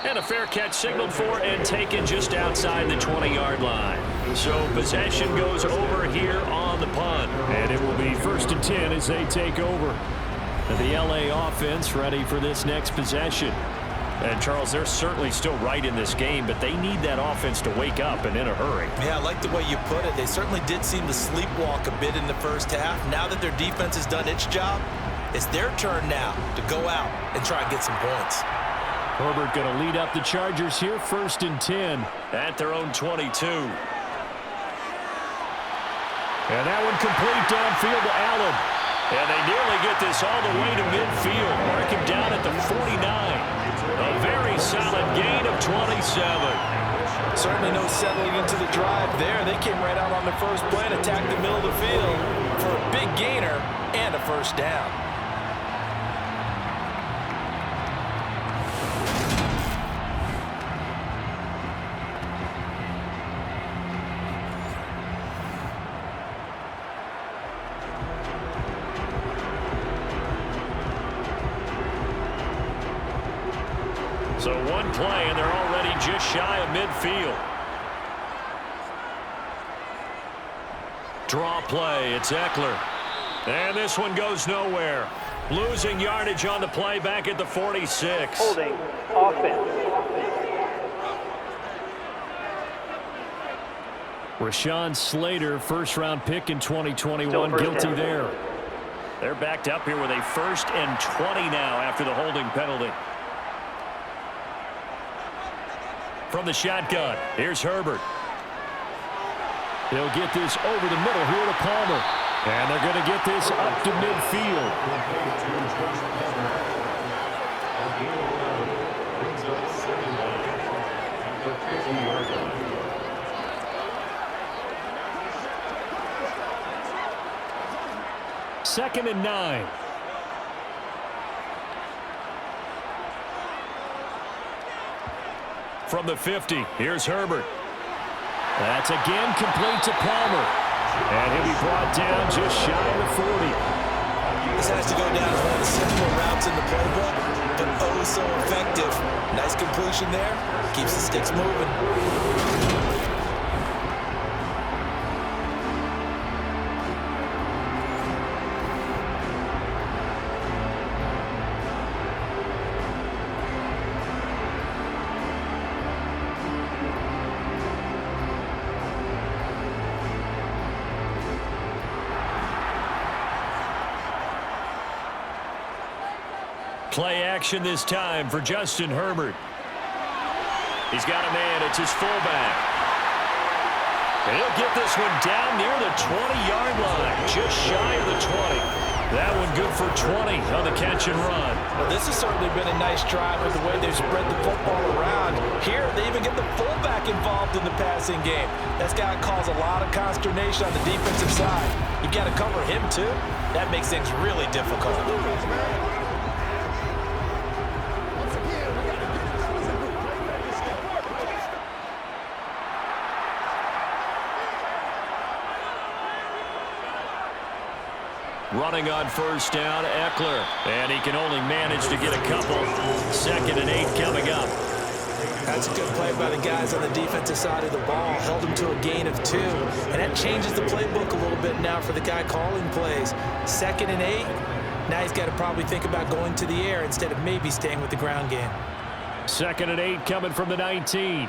And a fair catch signaled for and taken just outside the 20-yard line. So possession goes over here on the punt. And it will be 1st and 10 as they take over. The LA offense ready for this next possession. And, Charles, they're certainly still right in this game, but they need that offense to wake up and in a hurry. Yeah, I like the way you put it. They certainly did seem to sleepwalk a bit in the first half. Now that their defense has done its job, it's their turn now to go out and try and get some points. Herbert going to lead up the Chargers here, 1st and 10 at their own 22. And that one complete downfield to Allen. And they nearly get this all the way to midfield. Mark him down at the 49. A very solid gain of 27. Certainly no settling into the drive there. They came right out on the first play and attacked the middle of the field for a big gainer and a 1st down. So one play, and they're already just shy of midfield. Draw play, it's Eckler. And this one goes nowhere. Losing yardage on the play back at the 46. Holding offense. Rashawn Slater, 1st-round pick in 2021, guilty there. They're backed up here with a 1st and 20 now after the holding penalty. From the shotgun, here's Herbert. They'll get this over the middle here to Palmer. And they're going to get this up to midfield. Second and 9. From the 50, here's Herbert. That's again complete to Palmer. And he'll be brought down just shy of the 40. This has to go down as one of the simpler routes in the playbook, but oh so effective. Nice completion there. Keeps the sticks moving. Play action this time for Justin Herbert. He's got a man. It's his fullback. And he'll get this one down near the 20-yard line, just shy of the 20. That one good for 20 on the catch and run. Well, this has certainly been a nice drive with the way they've spread the football around. Here, they even get the fullback involved in the passing game. That's got to cause a lot of consternation on the defensive side. You've got to cover him, too. That makes things really difficult. Running on first down, Eckler. And he can only manage to get a couple. Second and 8 coming up. That's a good play by the guys on the defensive side of the ball. Held him to a gain of 2. And that changes the playbook a little bit now for the guy calling plays. Second and 8. Now he's got to probably think about going to the air instead of maybe staying with the ground game. Second and 8 coming from the 19.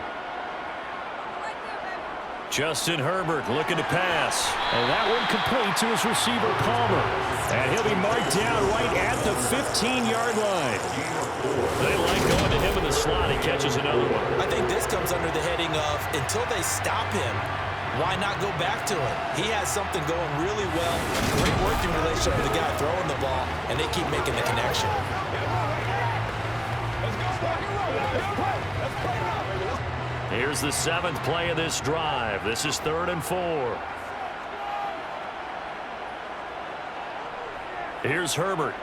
Justin Herbert looking to pass. And that one complete to his receiver, Palmer. And he'll be marked down right at the 15-yard line. They like going to him in the slot. He catches another one. I think this comes under the heading of, until they stop him, why not go back to him? He has something going really well. Great working relationship with the guy throwing the ball, and they keep making the connection. Here's the 7th play of this drive. This is 3rd and 4. Here's Herbert.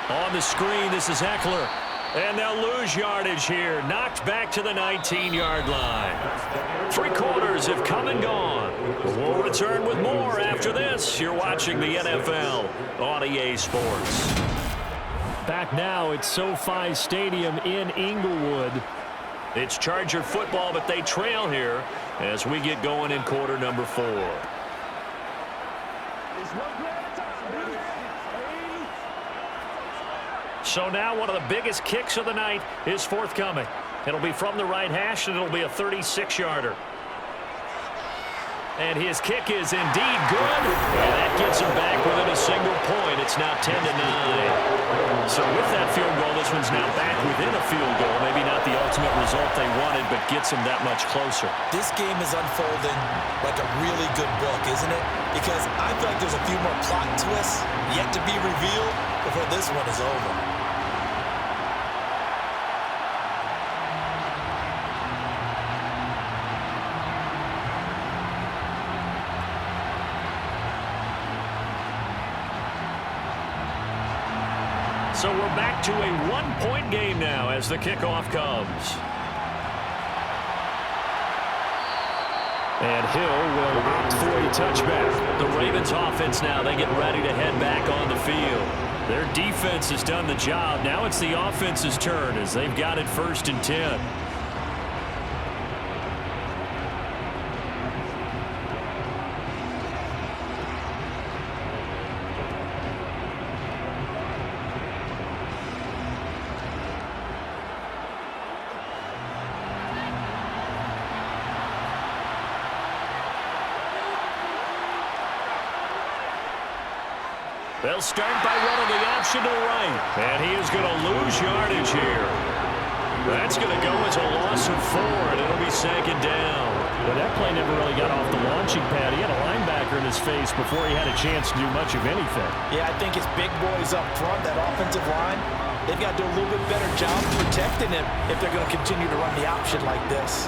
On the screen, this is Eckler. And they'll lose yardage here. Knocked back to the 19-yard line. 3 quarters have come and gone. We'll return with more after this. You're watching the NFL on EA Sports. Back now at SoFi Stadium in Inglewood. It's Charger football, but they trail here as we get going in quarter number 4. So now one of the biggest kicks of the night is forthcoming. It'll be from the right hash, and it'll be a 36-yarder. And his kick is indeed good. And that gets him back within a single point. It's now 10-9. So with that field goal, this one's now back within a field goal. Maybe not the ultimate result they wanted, but gets them that much closer. This game is unfolding like a really good book, isn't it? Because I feel like there's a few more plot twists yet to be revealed before this one is over. So we're back to a one-point game now as the kickoff comes. And Hill will opt for a touchback. The Ravens offense now, they get ready to head back on the field. Their defense has done the job. Now it's the offense's turn as they've got it 1st and 10. They'll start by running the option to right. And he is going to lose yardage here. That's going to go as a loss of 4, and it'll be second down. Well, that play never really got off the launching pad. He had a linebacker in his face before he had a chance to do much of anything. Yeah, I think his big boys up front, that offensive line, they've got to do a little bit better job protecting him if they're going to continue to run the option like this.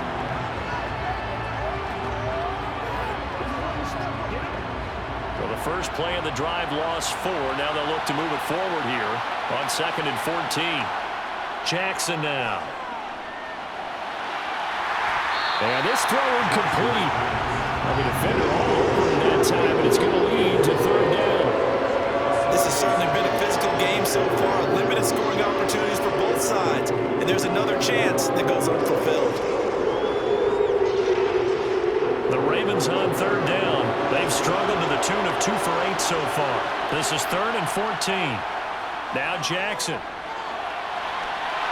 Well, the first play of the drive lost 4. Now they'll look to move it forward here on 2nd and 14. Jackson now. And this throw incomplete. The defender all over him that time, and it's going to lead to 3rd down. This has certainly been a physical game so far. Limited scoring opportunities for both sides. And there's another chance that goes unfulfilled. The Ravens on 3rd down. They've struggled to the tune of 2 for 8 so far. This is 3rd and 14. Now Jackson.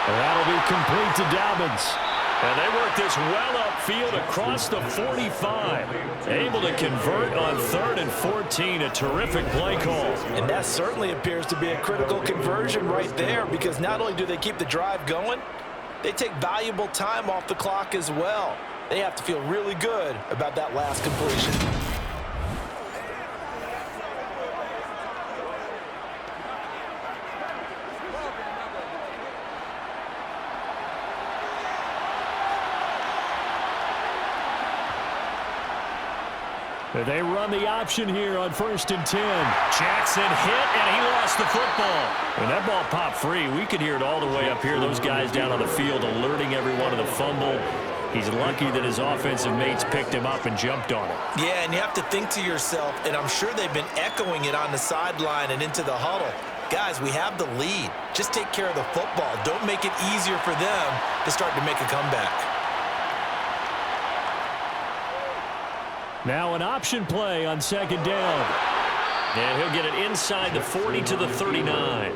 And that'll be complete to Dobbins. And they work this well upfield across the 45. Able to convert on 3rd and 14. A terrific play call. And that certainly appears to be a critical conversion right there, because not only do they keep the drive going, they take valuable time off the clock as well. They have to feel really good about that last completion. They run the option here on 1st and 10. Jackson hit, and he lost the football. When that ball popped free, we could hear it all the way up here. Those guys down on the field alerting everyone of the fumble. He's lucky that his offensive mates picked him up and jumped on it. Yeah, and you have to think to yourself, and I'm sure they've been echoing it on the sideline and into the huddle. Guys, we have the lead. Just take care of the football. Don't make it easier for them to start to make a comeback. Now an option play on 2nd down. And he'll get it inside the 40 to the 39.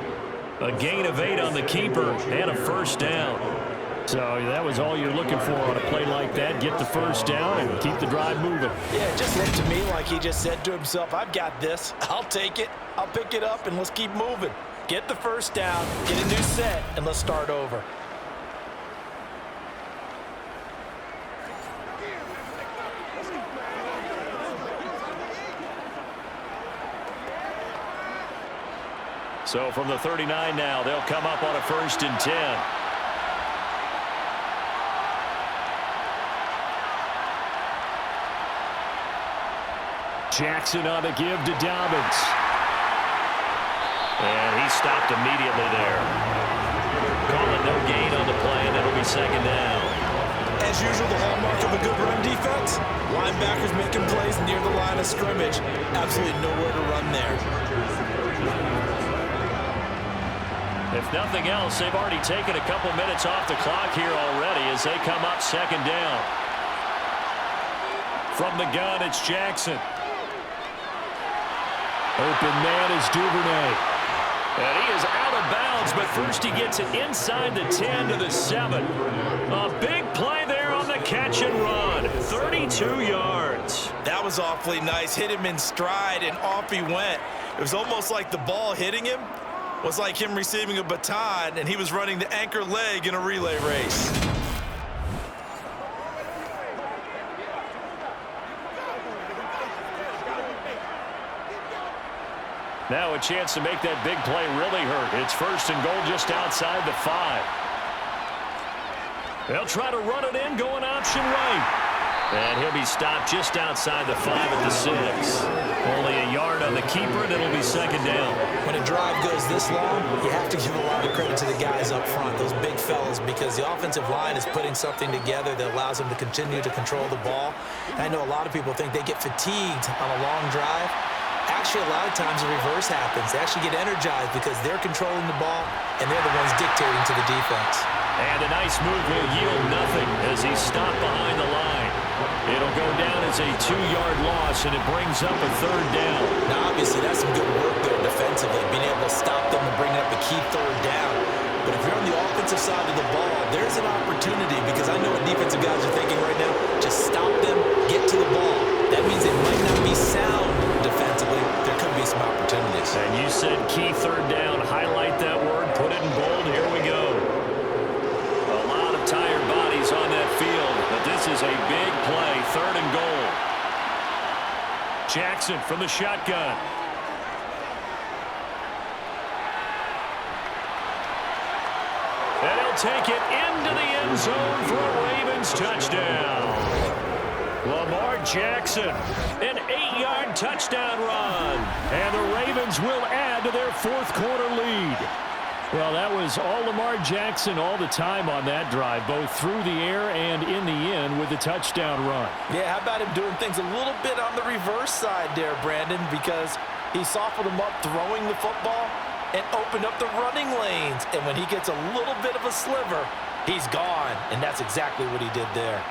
A gain of 8 on the keeper and a 1st down. So that was all you're looking for on a play like that. Get the 1st down and keep the drive moving. Yeah, it just looked to me like he just said to himself, I've got this. I'll take it. I'll pick it up, and let's keep moving. Get the 1st down, get a new set, and let's start over. So from the 39 now, they'll come up on a 1st and 10. Jackson on the give to Dobbins. And he stopped immediately there. Call it no gain on the play, and it'll be 2nd down. As usual, the hallmark of a good run defense, linebackers making plays near the line of scrimmage. Absolutely nowhere to run there. If nothing else, they've already taken a couple minutes off the clock here already as they come up 2nd down. From the gun, it's Jackson. Open man is Duvernay. And he is out of bounds, but first he gets it inside the 10 to the 7. A big play there on the catch and run. 32 yards. That was awfully nice. Hit him in stride, and off he went. It was almost like the ball hitting him was like him receiving a baton, and he was running the anchor leg in a relay race. Now a chance to make that big play really hurt. It's 1st and goal just outside the 5. They'll try to run it in, going option right. And he'll be stopped just outside the 5 at the 6. Only a yard on the keeper, and it'll be 2nd down. When a drive goes this long, you have to give a lot of credit to the guys up front, those big fellas, because the offensive line is putting something together that allows them to continue to control the ball. And I know a lot of people think they get fatigued on a long drive. Actually, a lot of times the reverse happens. They actually get energized because they're controlling the ball, and they're the ones dictating to the defense. And a nice move will yield nothing as he's stopped behind the line. It'll go down as a 2-yard loss, and it brings up a 3rd down. Now, obviously, that's some good work there defensively, being able to stop them and bring up a key 3rd down. But if you're on the offensive side of the ball, there's an opportunity, because I know what defensive guys are thinking right now. Just stop them, get to the ball. That means it might not be sound defensively. There could be some opportunities. And you said key 3rd down. Highlight that word. Put it in bold. Here we go. A lot Jackson from the shotgun. And he'll take it into the end zone for a Ravens touchdown. Lamar Jackson, an 8-yard touchdown run. And the Ravens will add to their fourth quarter lead. Well, that was all Lamar Jackson all the time on that drive, both through the air and in the end with the touchdown run. Yeah, how about him doing things a little bit on the reverse side there, Brandon, because he softened him up throwing the football and opened up the running lanes. And when he gets a little bit of a sliver, he's gone. And that's exactly what he did there.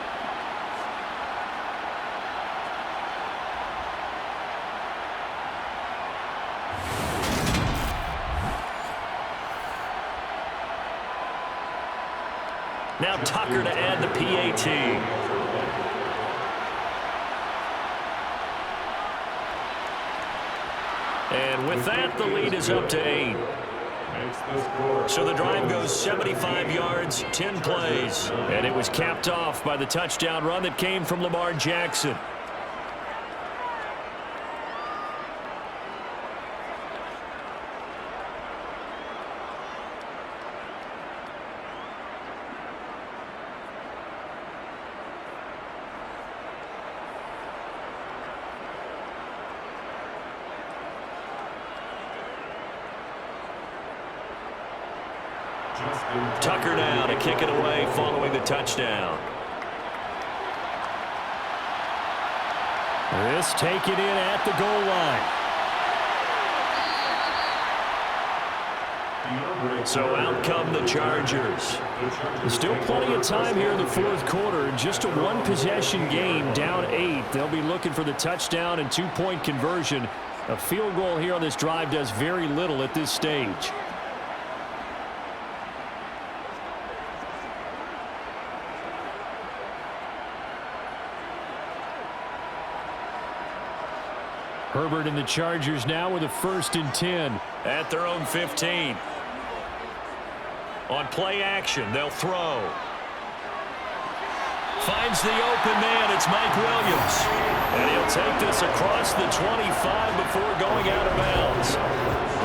Now Tucker to add the PAT. And with that, the lead is up to 8. So the drive goes 75 yards, 10 plays. And it was capped off by the touchdown run that came from Lamar Jackson. Tucker now to kick it away following the touchdown. This taken in at the goal line. So out come the Chargers. Still plenty of time here in the fourth quarter. Just a one-possession game, down 8. They'll be looking for the touchdown and two-point conversion. A field goal here on this drive does very little at this stage. Herbert and the Chargers now with a 1st and 10. At their own 15. On play action, they'll throw. Finds the open man. It's Mike Williams. And he'll take this across the 25 before going out of bounds.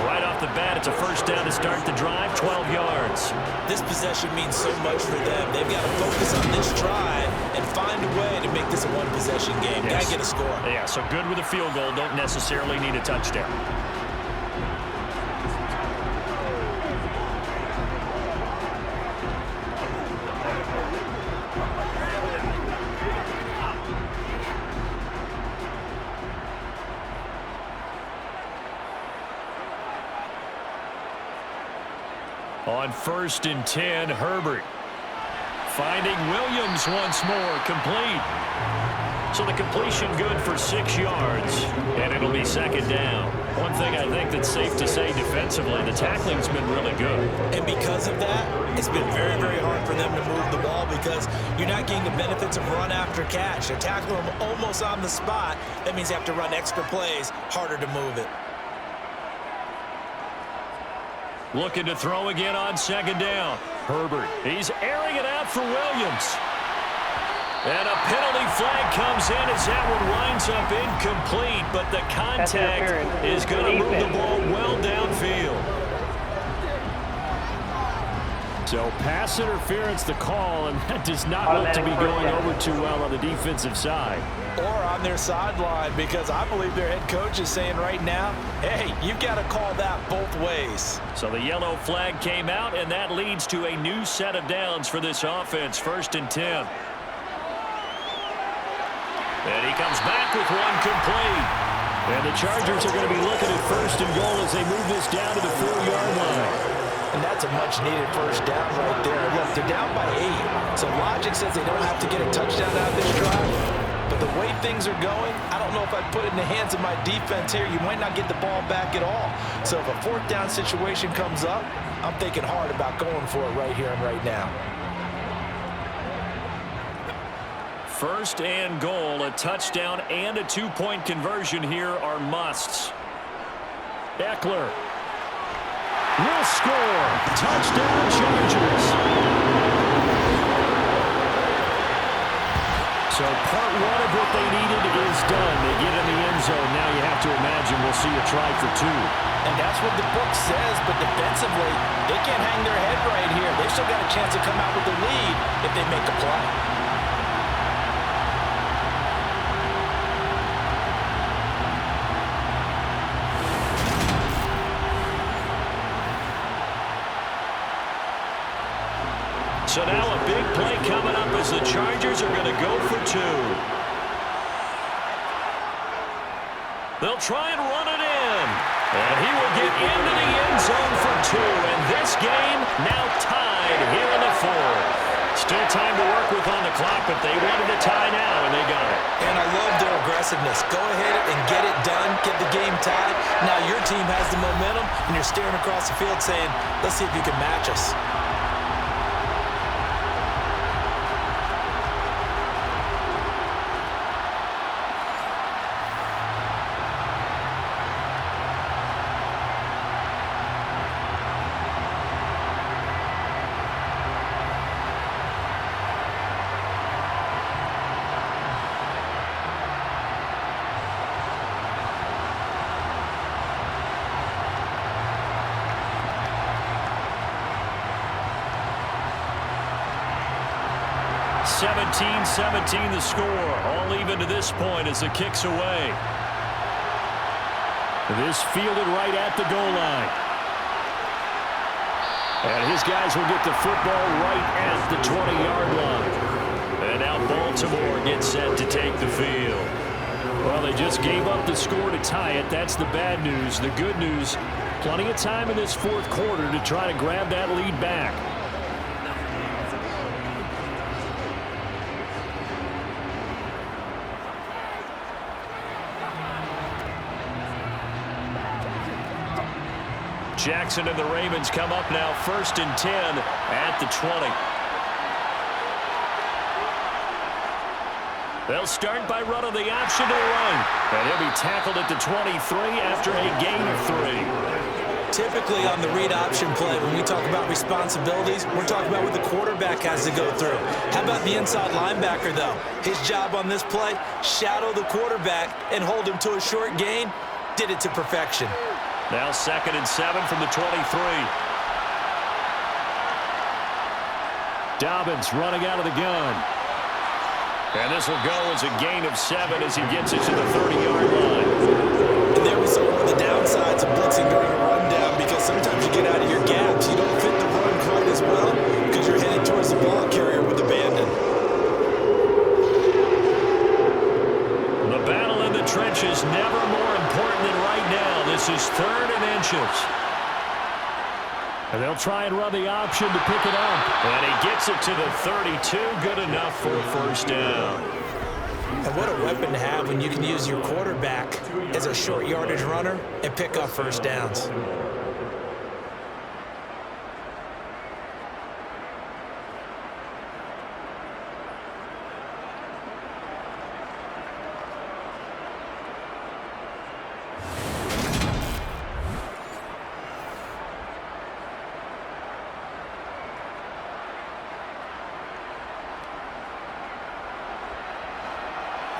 Right off the bat, it's a first down to start the drive, 12 yards. This possession means so much for them. They've got to focus on this drive and find a way to make this a one-possession game. Yes. Got to get a score. Yeah, so good with a field goal. Don't necessarily need a touchdown. On 1st and 10, Herbert. Finding Williams once more, complete. So the completion good for 6 yards, and it'll be 2nd down. One thing I think that's safe to say defensively, the tackling's been really good. And because of that, it's been very, very hard for them to move the ball because you're not getting the benefits of run after catch. They're tackling them almost on the spot. That means you have to run extra plays, harder to move it. Looking to throw again on 2nd down. Herbert, he's airing it out for Williams. And a penalty flag comes in as that one winds up incomplete, but the contact is going to move the ball well downfield. So pass interference the call, and that does not look to be going over too well on the defensive side. Or on their sideline, because I believe their head coach is saying right now, hey, you've got to call that both ways. So the yellow flag came out, and that leads to a new set of downs for this offense, 1st and 10. And he comes back with one complete. And the Chargers are going to be looking at 1st and goal as they move this down to the 4-yard line. And that's a much-needed first down right there. Look, they're down by 8, so logic says they don't have to get a touchdown out of this drive. But the way things are going, I don't know if I'd put it in the hands of my defense here. You might not get the ball back at all. So if a 4th down situation comes up, I'm thinking hard about going for it right here and right now. 1st and goal, a touchdown and a 2-point conversion here are musts. Eckler will score. Touchdown, Chargers. So part one of what they needed is done. They get in the end zone. Now you have to imagine we'll see a try for two. And that's what the book says, but defensively, they can't hang their head right here. They've still got a chance to come out with the lead if they make a play. So now a big play coming up as the Chargers are going to go for two. They'll try and run it in. And he will get into the end zone for two. And this game now tied here in the fourth. Still time to work with on the clock, but they wanted to tie now, and they got it. And I love their aggressiveness. Go ahead and get it done, get the game tied. Now your team has the momentum, and you're staring across the field saying, let's see if you can match us. The score, all even to this point as the kick's away. This fielded right at the goal line. And his guys will get the football right at the 20-yard line. And now Baltimore gets set to take the field. Well, they just gave up the score to tie it. That's the bad news. The good news, plenty of time in this fourth quarter to try to grab that lead back. Jackson and the Ravens come up now 1st and 10 at the 20. They'll start by running the option to the right. And he'll be tackled at the 23 after a gain of 3. Typically on the read option play, when we talk about responsibilities, we're talking about what the quarterback has to go through. How about the inside linebacker, though? His job on this play, shadow the quarterback and hold him to a short gain. Did it to perfection. Now 2nd and 7 from the 23. Dobbins running out of the gun. And this will go as a gain of 7 as he gets it to the 30-yard line. And there we saw one of the downsides of blitzing during a rundown, because sometimes you get out of your gaps. You don't fit the run quite as well because you're headed towards the ball carrier with abandon. The battle in the trenches never more important than right now. This is 3rd and inches. And they'll try and run the option to pick it up. And he gets it to the 32. Good enough for a 1st down. And what a weapon to have when you can use your quarterback as a short yardage runner and pick up 1st downs.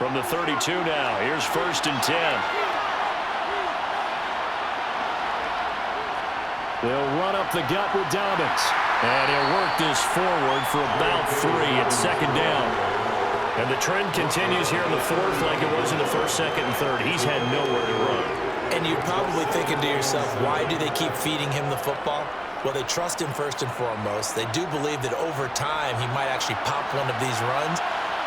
From the 32 now, here's 1st and 10. They'll run up the gut with Dobbins. And he'll work this forward for about 3 at 2nd down. And the trend continues here in the 4th like it was in the 1st, 2nd, and 3rd. He's had nowhere to run. And you're probably thinking to yourself, why do they keep feeding him the football? Well, they trust him first and foremost. They do believe that over time he might actually pop one of these runs.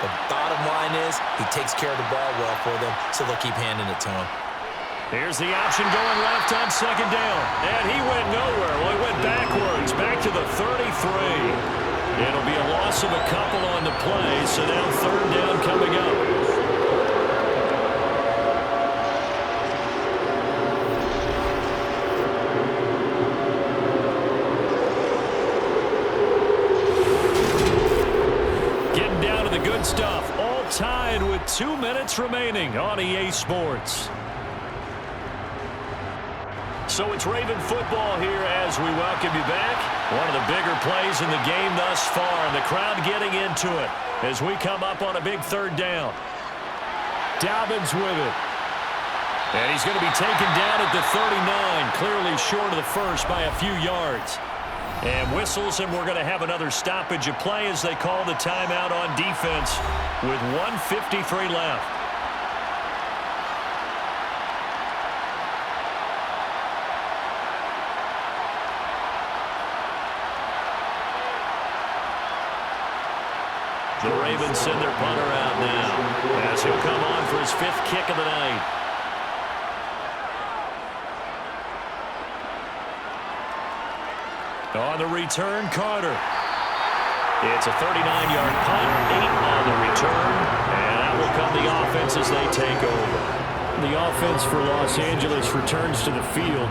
The bottom line is he takes care of the ball well for them, so they'll keep handing it to him. Here's the option going left on 2nd down. And he went nowhere. Well, he went backwards, back to the 33. It'll be a loss of a couple on the play, so now 3rd down coming up. Stuff all tied with 2 minutes remaining on EA Sports. So it's Raven football here as we welcome you back. One of the bigger plays in the game thus far, and the crowd getting into it as we come up on a big third down. Dobbins with it. And he's going to be taken down at the 39, clearly short of the first by a few yards. And whistles, and we're going to have another stoppage of play as they call the timeout on defense with 1:53 left. The Ravens send their punter out now as he'll come on for his 5th kick of the night. On the return, Carter. It's a 39-yard punt, 8 on the return, and that will come the offense as they take over. The offense for Los Angeles returns to the field.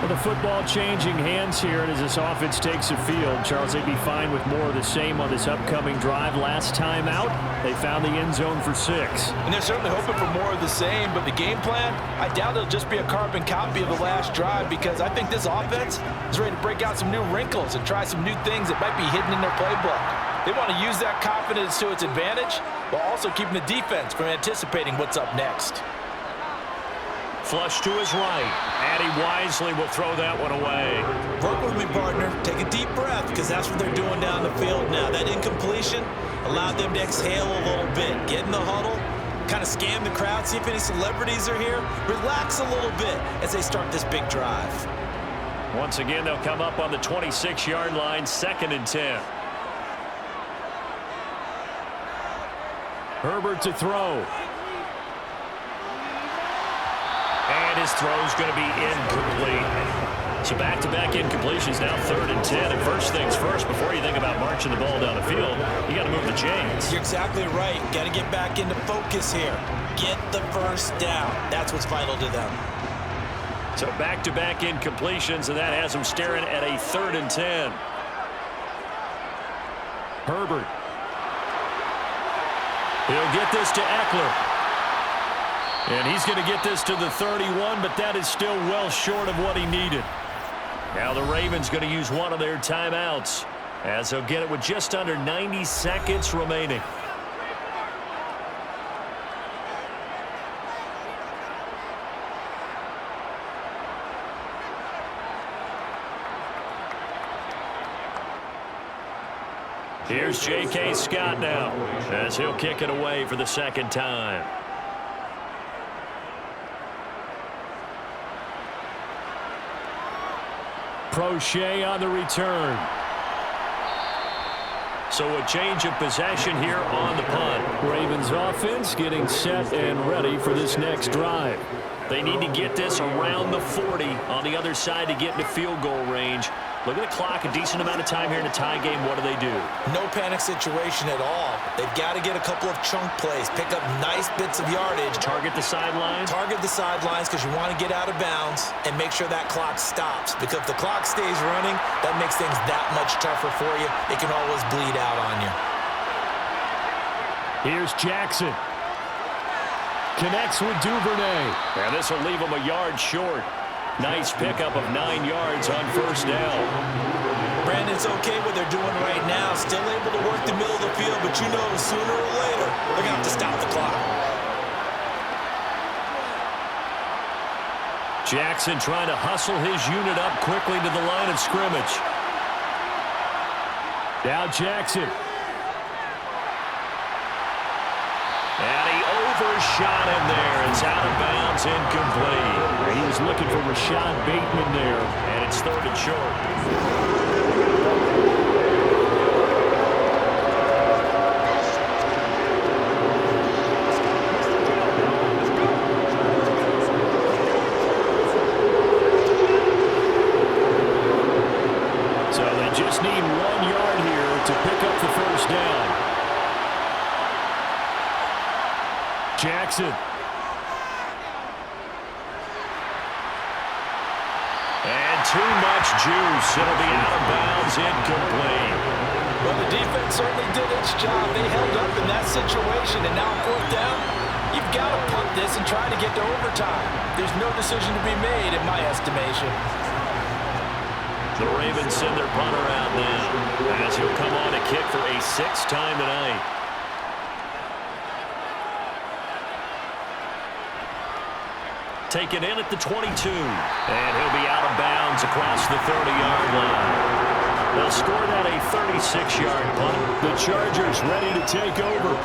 With the football changing hands here as this offense takes the field, Charles, they'd be fine with more of the same on this upcoming drive. Last time out, they found the end zone for 6. And they're certainly hoping for more of the same, but the game plan, I doubt it'll just be a carbon copy of the last drive, because I think this offense is ready to break out some new wrinkles and try some new things that might be hidden in their playbook. They want to use that confidence to its advantage, while also keeping the defense from anticipating what's up next. Flush to his right, and he wisely will throw that one away. Work with me, partner. Take a deep breath, because that's what they're doing down the field now. That incompletion allowed them to exhale a little bit, get in the huddle, kind of scan the crowd, see if any celebrities are here, relax a little bit as they start this big drive. Once again, they'll come up on the 26-yard line, 2nd and 10. Herbert to throw. And his throw's going to be incomplete. So back-to-back incompletions, now 3rd and 10. And first things first, before you think about marching the ball down the field, you got to move the chains. You're exactly right. Got to get back into focus here. Get the first down. That's what's vital to them. So back-to-back incompletions, and that has them staring at a 3rd and 10. Herbert. He'll get this to Eckler. And he's going to get this to the 31, but that is still well short of what he needed. Now the Ravens going to use one of their timeouts as they'll get it with just under 90 seconds remaining. Here's J.K. Scott now as he'll kick it away for the 2nd time. Prochet on the return. So a change of possession here on the punt. Ravens offense getting set and ready for this next drive. They need to get this around the 40 on the other side to get into field goal range. Look at the clock, a decent amount of time here in a tie game. What do? No panic situation at all. They've got to get a couple of chunk plays, pick up nice bits of yardage. Target the sidelines? Target the sidelines because you want to get out of bounds and make sure that clock stops. Because if the clock stays running, that makes things that much tougher for you. It can always bleed out on you. Here's Jackson. Connects with Duvernay. And this will leave him a yard short. Nice pickup of 9 yards on 1st down. Brandon, it's okay what they're doing right now. Still able to work the middle of the field, but you know sooner or later they're going to have to stop the clock. Jackson trying to hustle his unit up quickly to the line of scrimmage. Now Jackson. And he overshot him there. It's out of bounds, incomplete. He was looking for Rashad Bateman there. And it's 3rd and short. So they just need 1 yard here to pick up the 1st down. Jackson. And too much juice. It'll be out of bounds, incomplete. Well, the defense certainly did its job. They held up in that situation, and now on 4th down, you've got to punt this and try to get to overtime. There's no decision to be made in my estimation. The Ravens send their punter out now, as he'll come on to kick for a 6th time tonight. Taken in at the 22, and he'll be out of bounds across the 30-yard line. They'll score that a 36-yard punt. The Chargers ready to take over.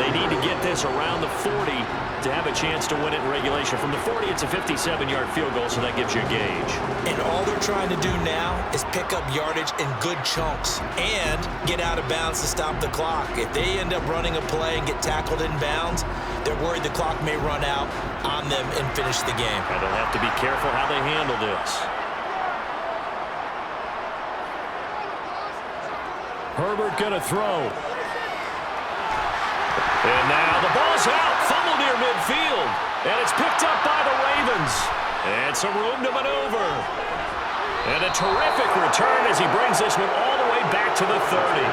They need to get this around the 40 to have a chance to win it in regulation. From the 40, it's a 57-yard field goal, so that gives you a gauge. And all they're trying to do now is pick up yardage in good chunks and get out of bounds to stop the clock. If they end up running a play and get tackled in bounds, they're worried the clock may run out on them and finish the game. And they'll have to be careful how they handle this. Herbert gonna throw. And now the ball's out. Fumble near midfield. And it's picked up by the Ravens. And some room to maneuver. And a terrific return as he brings this one all the way back to the 30.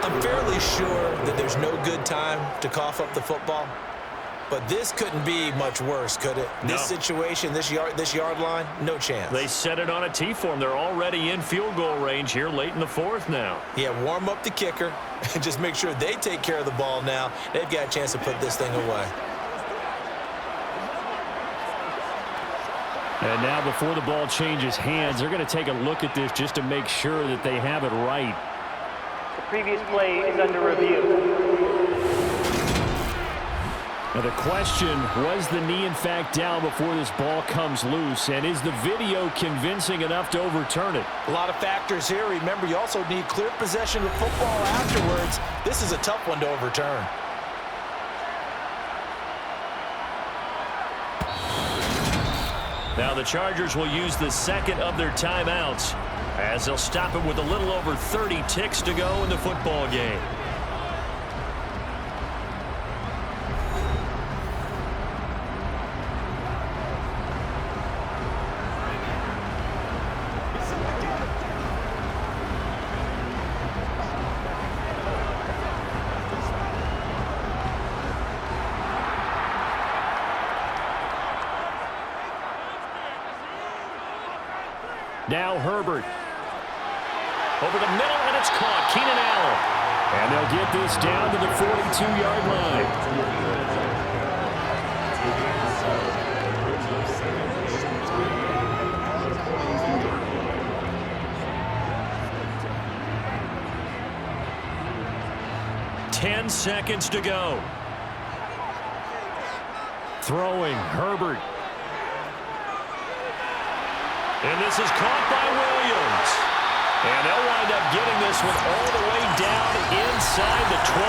I'm fairly sure that there's no good time to cough up the football. But this couldn't be much worse, could it? No. This situation, this yard line, no chance. They set it on a T-form. They're already in field goal range here late in the 4th now. Yeah, warm up the kicker and just make sure they take care of the ball now. They've got a chance to put this thing away. And now before the ball changes hands, they're going to take a look at this just to make sure that they have it right. The previous play is under review. Now the question, was the knee in fact down before this ball comes loose? And is the video convincing enough to overturn it? A lot of factors here. Remember, you also need clear possession of football afterwards. This is a tough one to overturn. Now the Chargers will use the 2nd of their timeouts as they'll stop it with a little over 30 ticks to go in the football game. Now Herbert. Over the middle, and it's caught. Keenan Allen. And they'll get this down to the 42-yard line. Ten seconds to go. Throwing, Herbert. And this is caught by Williams. And they'll wind up getting this one all the way down inside the 20.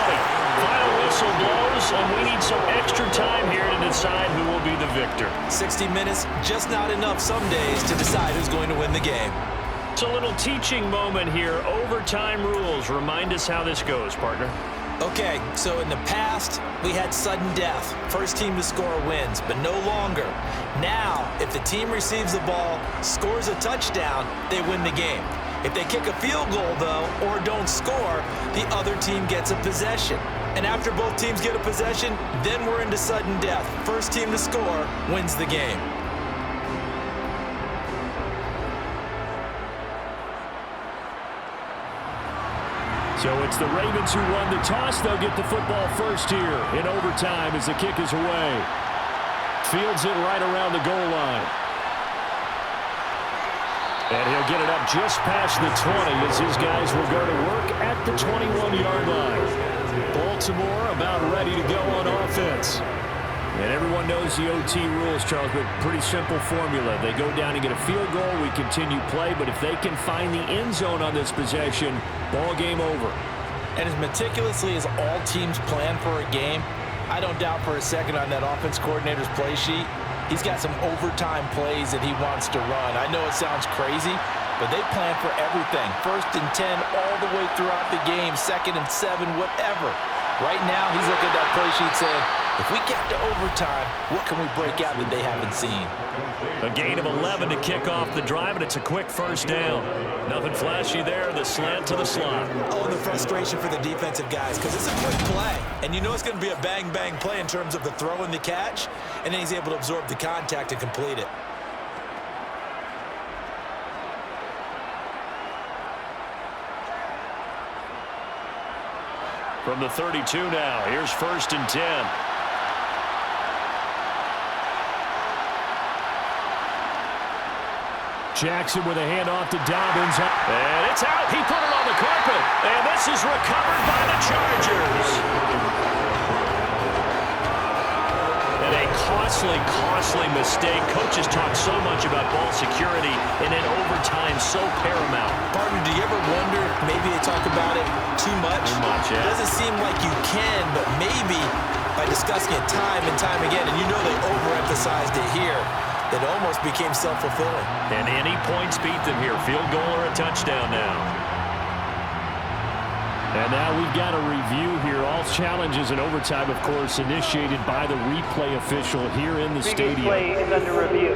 Final whistle blows, and we need some extra time here to decide who will be the victor. 60 minutes, just not enough some days to decide who's going to win the game. It's a little teaching moment here. Overtime rules. Remind us how this goes, partner. Okay, so in the past, we had sudden death. First team to score wins, but no longer. Now, if the team receives the ball, scores a touchdown, they win the game. If they kick a field goal, though, or don't score, the other team gets a possession. And after both teams get a possession, then we're into sudden death. First team to score wins the game. So it's the Ravens who won the toss. They'll get the football first here in overtime as the kick is away. Fields it right around the goal line. And he'll get it up just past the 20 as his guys will go to work at the 21-yard line. Baltimore about ready to go on offense. And everyone knows the OT rules, Charles, but pretty simple formula. They go down and get a field goal, we continue play, but if they can find the end zone on this possession, ball game over. And as meticulously as all teams plan for a game, I don't doubt for a second on that offense coordinator's play sheet, he's got some overtime plays that he wants to run. I know it sounds crazy, but they plan for everything. 1st and 10 all the way throughout the game, 2nd and 7, whatever. Right now, he's looking at that play sheet saying, If we get to overtime, what can we break out that they haven't seen? A gain of 11 to kick off the drive, and it's a quick first down. Nothing flashy there, the slant to the slot. Oh, the frustration for the defensive guys, because it's a quick play. And you know it's going to be a bang-bang play in terms of the throw and the catch, and then he's able to absorb the contact and complete it. From the 32 now, here's 1st and 10. Jackson with a handoff to Dobbins. And it's out. He put it on the carpet. And this is recovered by the Chargers. And a costly mistake. Coaches talk so much about ball security, and in overtime, so paramount. Partner, do you ever wonder, maybe they talk about it too much? Too much, yeah. It doesn't seem like you can, but maybe by discussing it time and time again, and you know they overemphasized it here, that almost became self-fulfilling. And any points beat them here. Field goal or a touchdown now. And now we've got a review here. All challenges in overtime, of course, initiated by the replay official here in the stadium. Play is under review.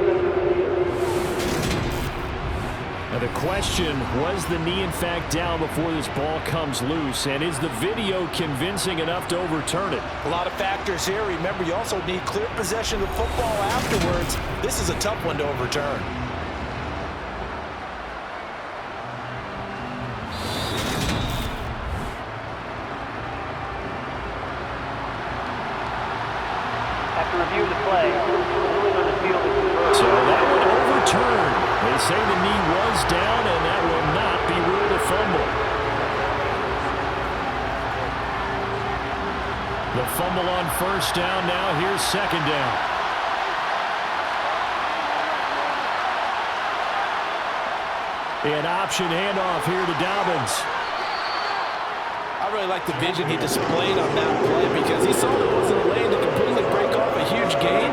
Now the question, was the knee in fact down before this ball comes loose? And is the video convincing enough to overturn it? A lot of factors here. Remember, you also need clear possession of the football afterwards. This is a tough one to overturn. After review of the play, ruling on the field is confirmed. So that one overturned. They say the knee was down, and that will not be ruled a fumble. The fumble on 1st down now. Here's 2nd down. An option handoff here to Dobbins. I really like the vision he displayed on that play because he saw there wasn't a lane to completely break off a huge gain.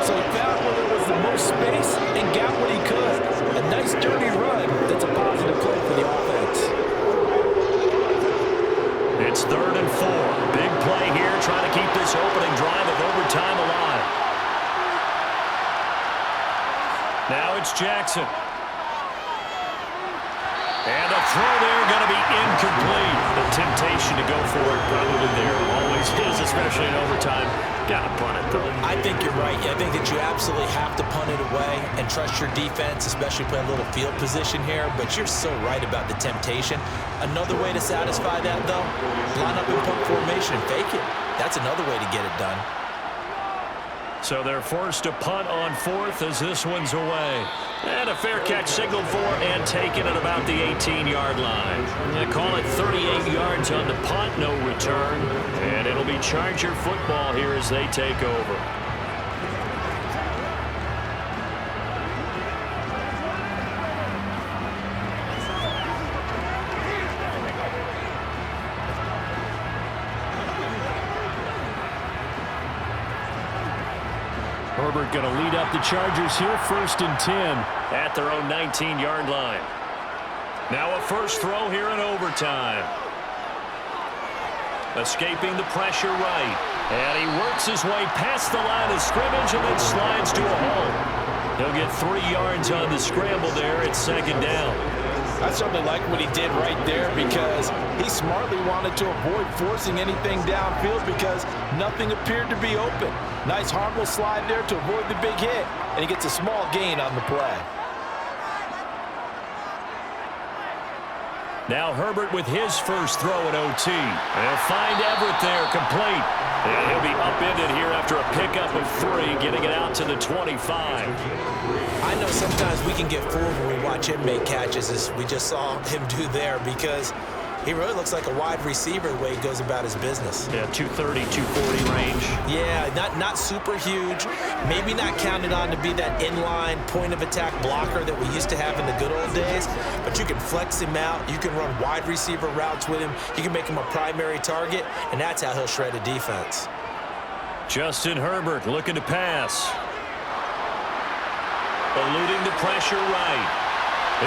So he found where there was the most space and got what he could. A nice dirty run that's a positive play for the offense. It's 3rd and 4. Big play here, trying to keep this opening drive of overtime alive. Now it's Jackson. And a throw there going to be incomplete. The temptation to go for it probably there. Always is, especially in overtime. Got to punt it, though. I think you're right. I think that you absolutely have to punt it away and trust your defense, especially play a little field position here. But you're so right about the temptation. Another way to satisfy that, though, line up in punt formation and fake it. That's another way to get it done. So they're forced to punt on 4th as this one's away. And a fair catch signaled for and taken at about the 18-yard line. They call it 38 yards on the punt, no return. And it'll be Charger football here as they take over. Herbert going to lead up the Chargers here, 1st and 10 at their own 19-yard line. Now a first throw here in overtime. Escaping the pressure right. And he works his way past the line of scrimmage and then slides to a hole. He'll get 3 yards on the scramble there. It's 2nd down. I certainly like what he did right there because he smartly wanted to avoid forcing anything downfield because nothing appeared to be open. Nice harmless slide there to avoid the big hit, and he gets a small gain on the play. Now Herbert with his first throw at OT. They'll find Everett there, complete. And he'll be upended here after a pickup of 3, getting it out to the 25. I know sometimes we can get fooled when we watch him make catches, as we just saw him do there, because he really looks like a wide receiver the way he goes about his business. Yeah, 230, 240 range. Yeah, not super huge. Maybe not counted on to be that inline point-of-attack blocker that we used to have in the good old days, but you can flex him out. You can run wide receiver routes with him. You can make him a primary target, and that's how he'll shred a defense. Justin Herbert looking to pass. Eluding the pressure right.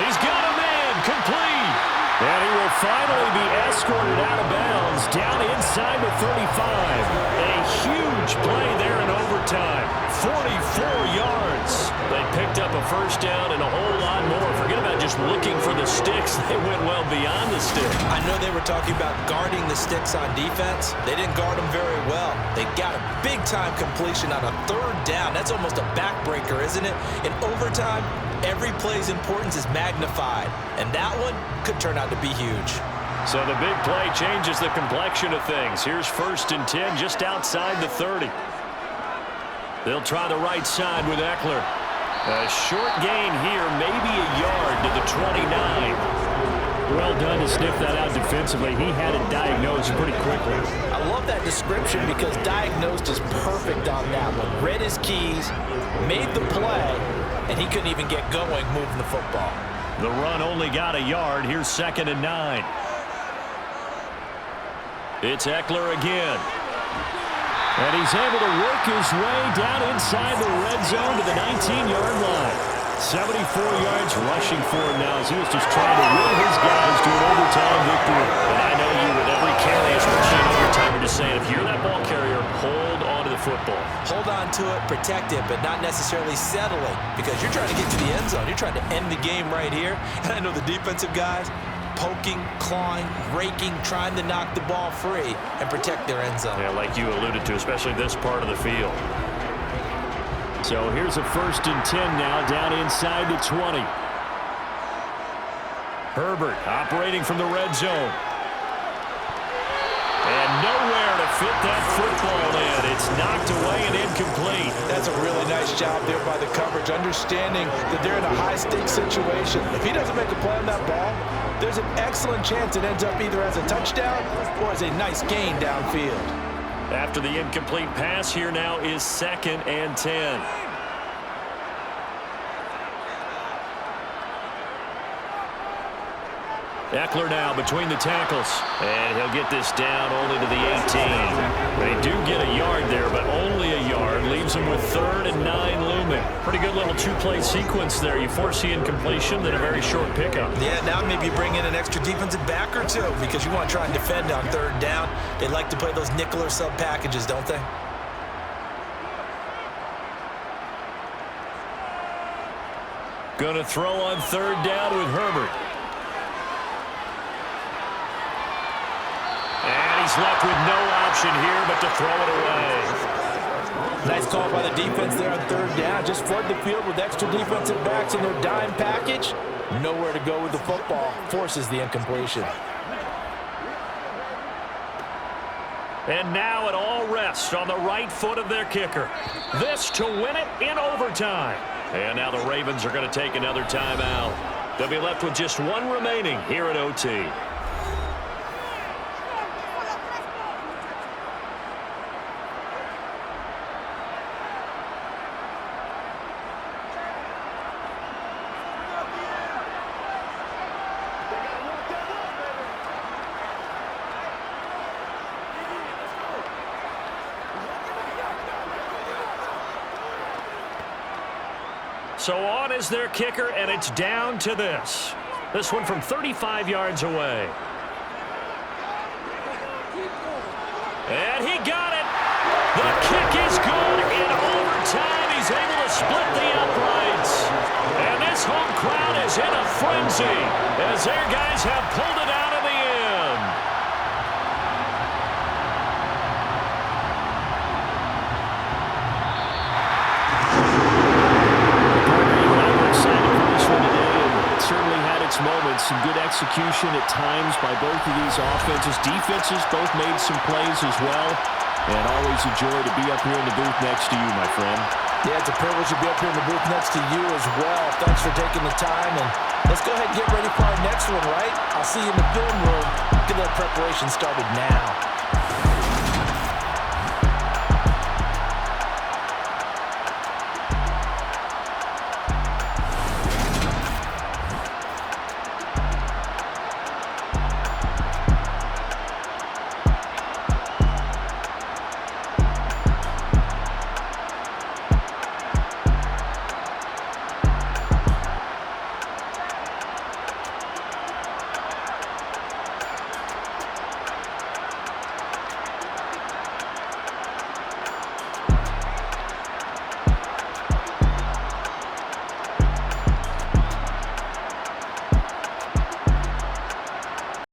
He's got a man, complete. And he will will finally be escorted out of bounds down inside the 35. A huge play there in overtime. 44 yards. They picked up a first down and a whole lot more. Forget about just looking for the sticks. They went well beyond the stick. I know they were talking about guarding the sticks on defense. They didn't guard them very well. They got a big-time completion on a third down. That's almost a backbreaker, isn't it? In overtime, every play's importance is magnified, and that one could turn out to be huge. So the big play changes the complexion of things. Here's 1st and 10 just outside the 30. They'll try the right side with Eckler. A short gain here, maybe a yard to the 29. Well done to sniff that out defensively. He had it diagnosed pretty quickly. I love that description because diagnosed is perfect on that one. Read his keys, made the play, and he couldn't even get going moving the football. The run only got a yard. Here's 2nd and 9. It's Eckler again. And he's able to work his way down inside the red zone to the 19-yard line. 74 yards rushing for him now as he was just trying to will his guys to an overtime victory. And I know you with every carry, especially in overtime, are just saying, if you're that ball carrier, hold on to the football. Hold on to it, protect it, but not necessarily settling because you're trying to get to the end zone. You're trying to end the game right here. And I know the defensive guys, poking, clawing, raking, trying to knock the ball free and protect their end zone. Yeah, like you alluded to, especially this part of the field. So here's a 1st and 10 now down inside the 20. Herbert operating from the red zone. And nowhere to fit that football in. It's knocked away and incomplete. That's a really nice job there by the coverage, understanding that they're in a high-stakes situation. If he doesn't make a play on that ball, there's an excellent chance it ends up either as a touchdown or as a nice gain downfield. After the incomplete pass, here now is 2nd and 10. Eckler now between the tackles. And he'll get this down only to the 18. They do get a yard there, but only a yard. Leaves them with 3rd and 9 looming. Pretty good little 2-play sequence there. You force the incompletion, then a very short pickup. Yeah, now maybe you bring in an extra defensive back or two because you want to try and defend on 3rd down. They like to play those nickel or sub packages, don't they? Going to throw on 3rd down with Herbert. And he's left with no option here but to throw it away. Nice call by the defense there on 3rd down. Just flood the field with extra defensive backs in their dime package. Nowhere to go with the football. Forces the incompletion. And now it all rests on the right foot of their kicker. This to win it in overtime. And now the Ravens are going to take another timeout. They'll be left with just one remaining here at OT. So on is their kicker, and it's down to this. This one from 35 yards away. And he got it. The kick is good. In overtime, he's able to split the uprights. And this home crowd is in a frenzy as their guys have pulled it out in the end. Certainly had its moments, some good execution at times by both of these offenses. Defenses both made some plays as well. And always a joy to be up here in the booth next to you, my friend. Yeah, it's a privilege to be up here in the booth next to you as well. Thanks for taking the time. And let's go ahead and get ready for our next one, right? I'll see you in the film room. Get that preparation started now.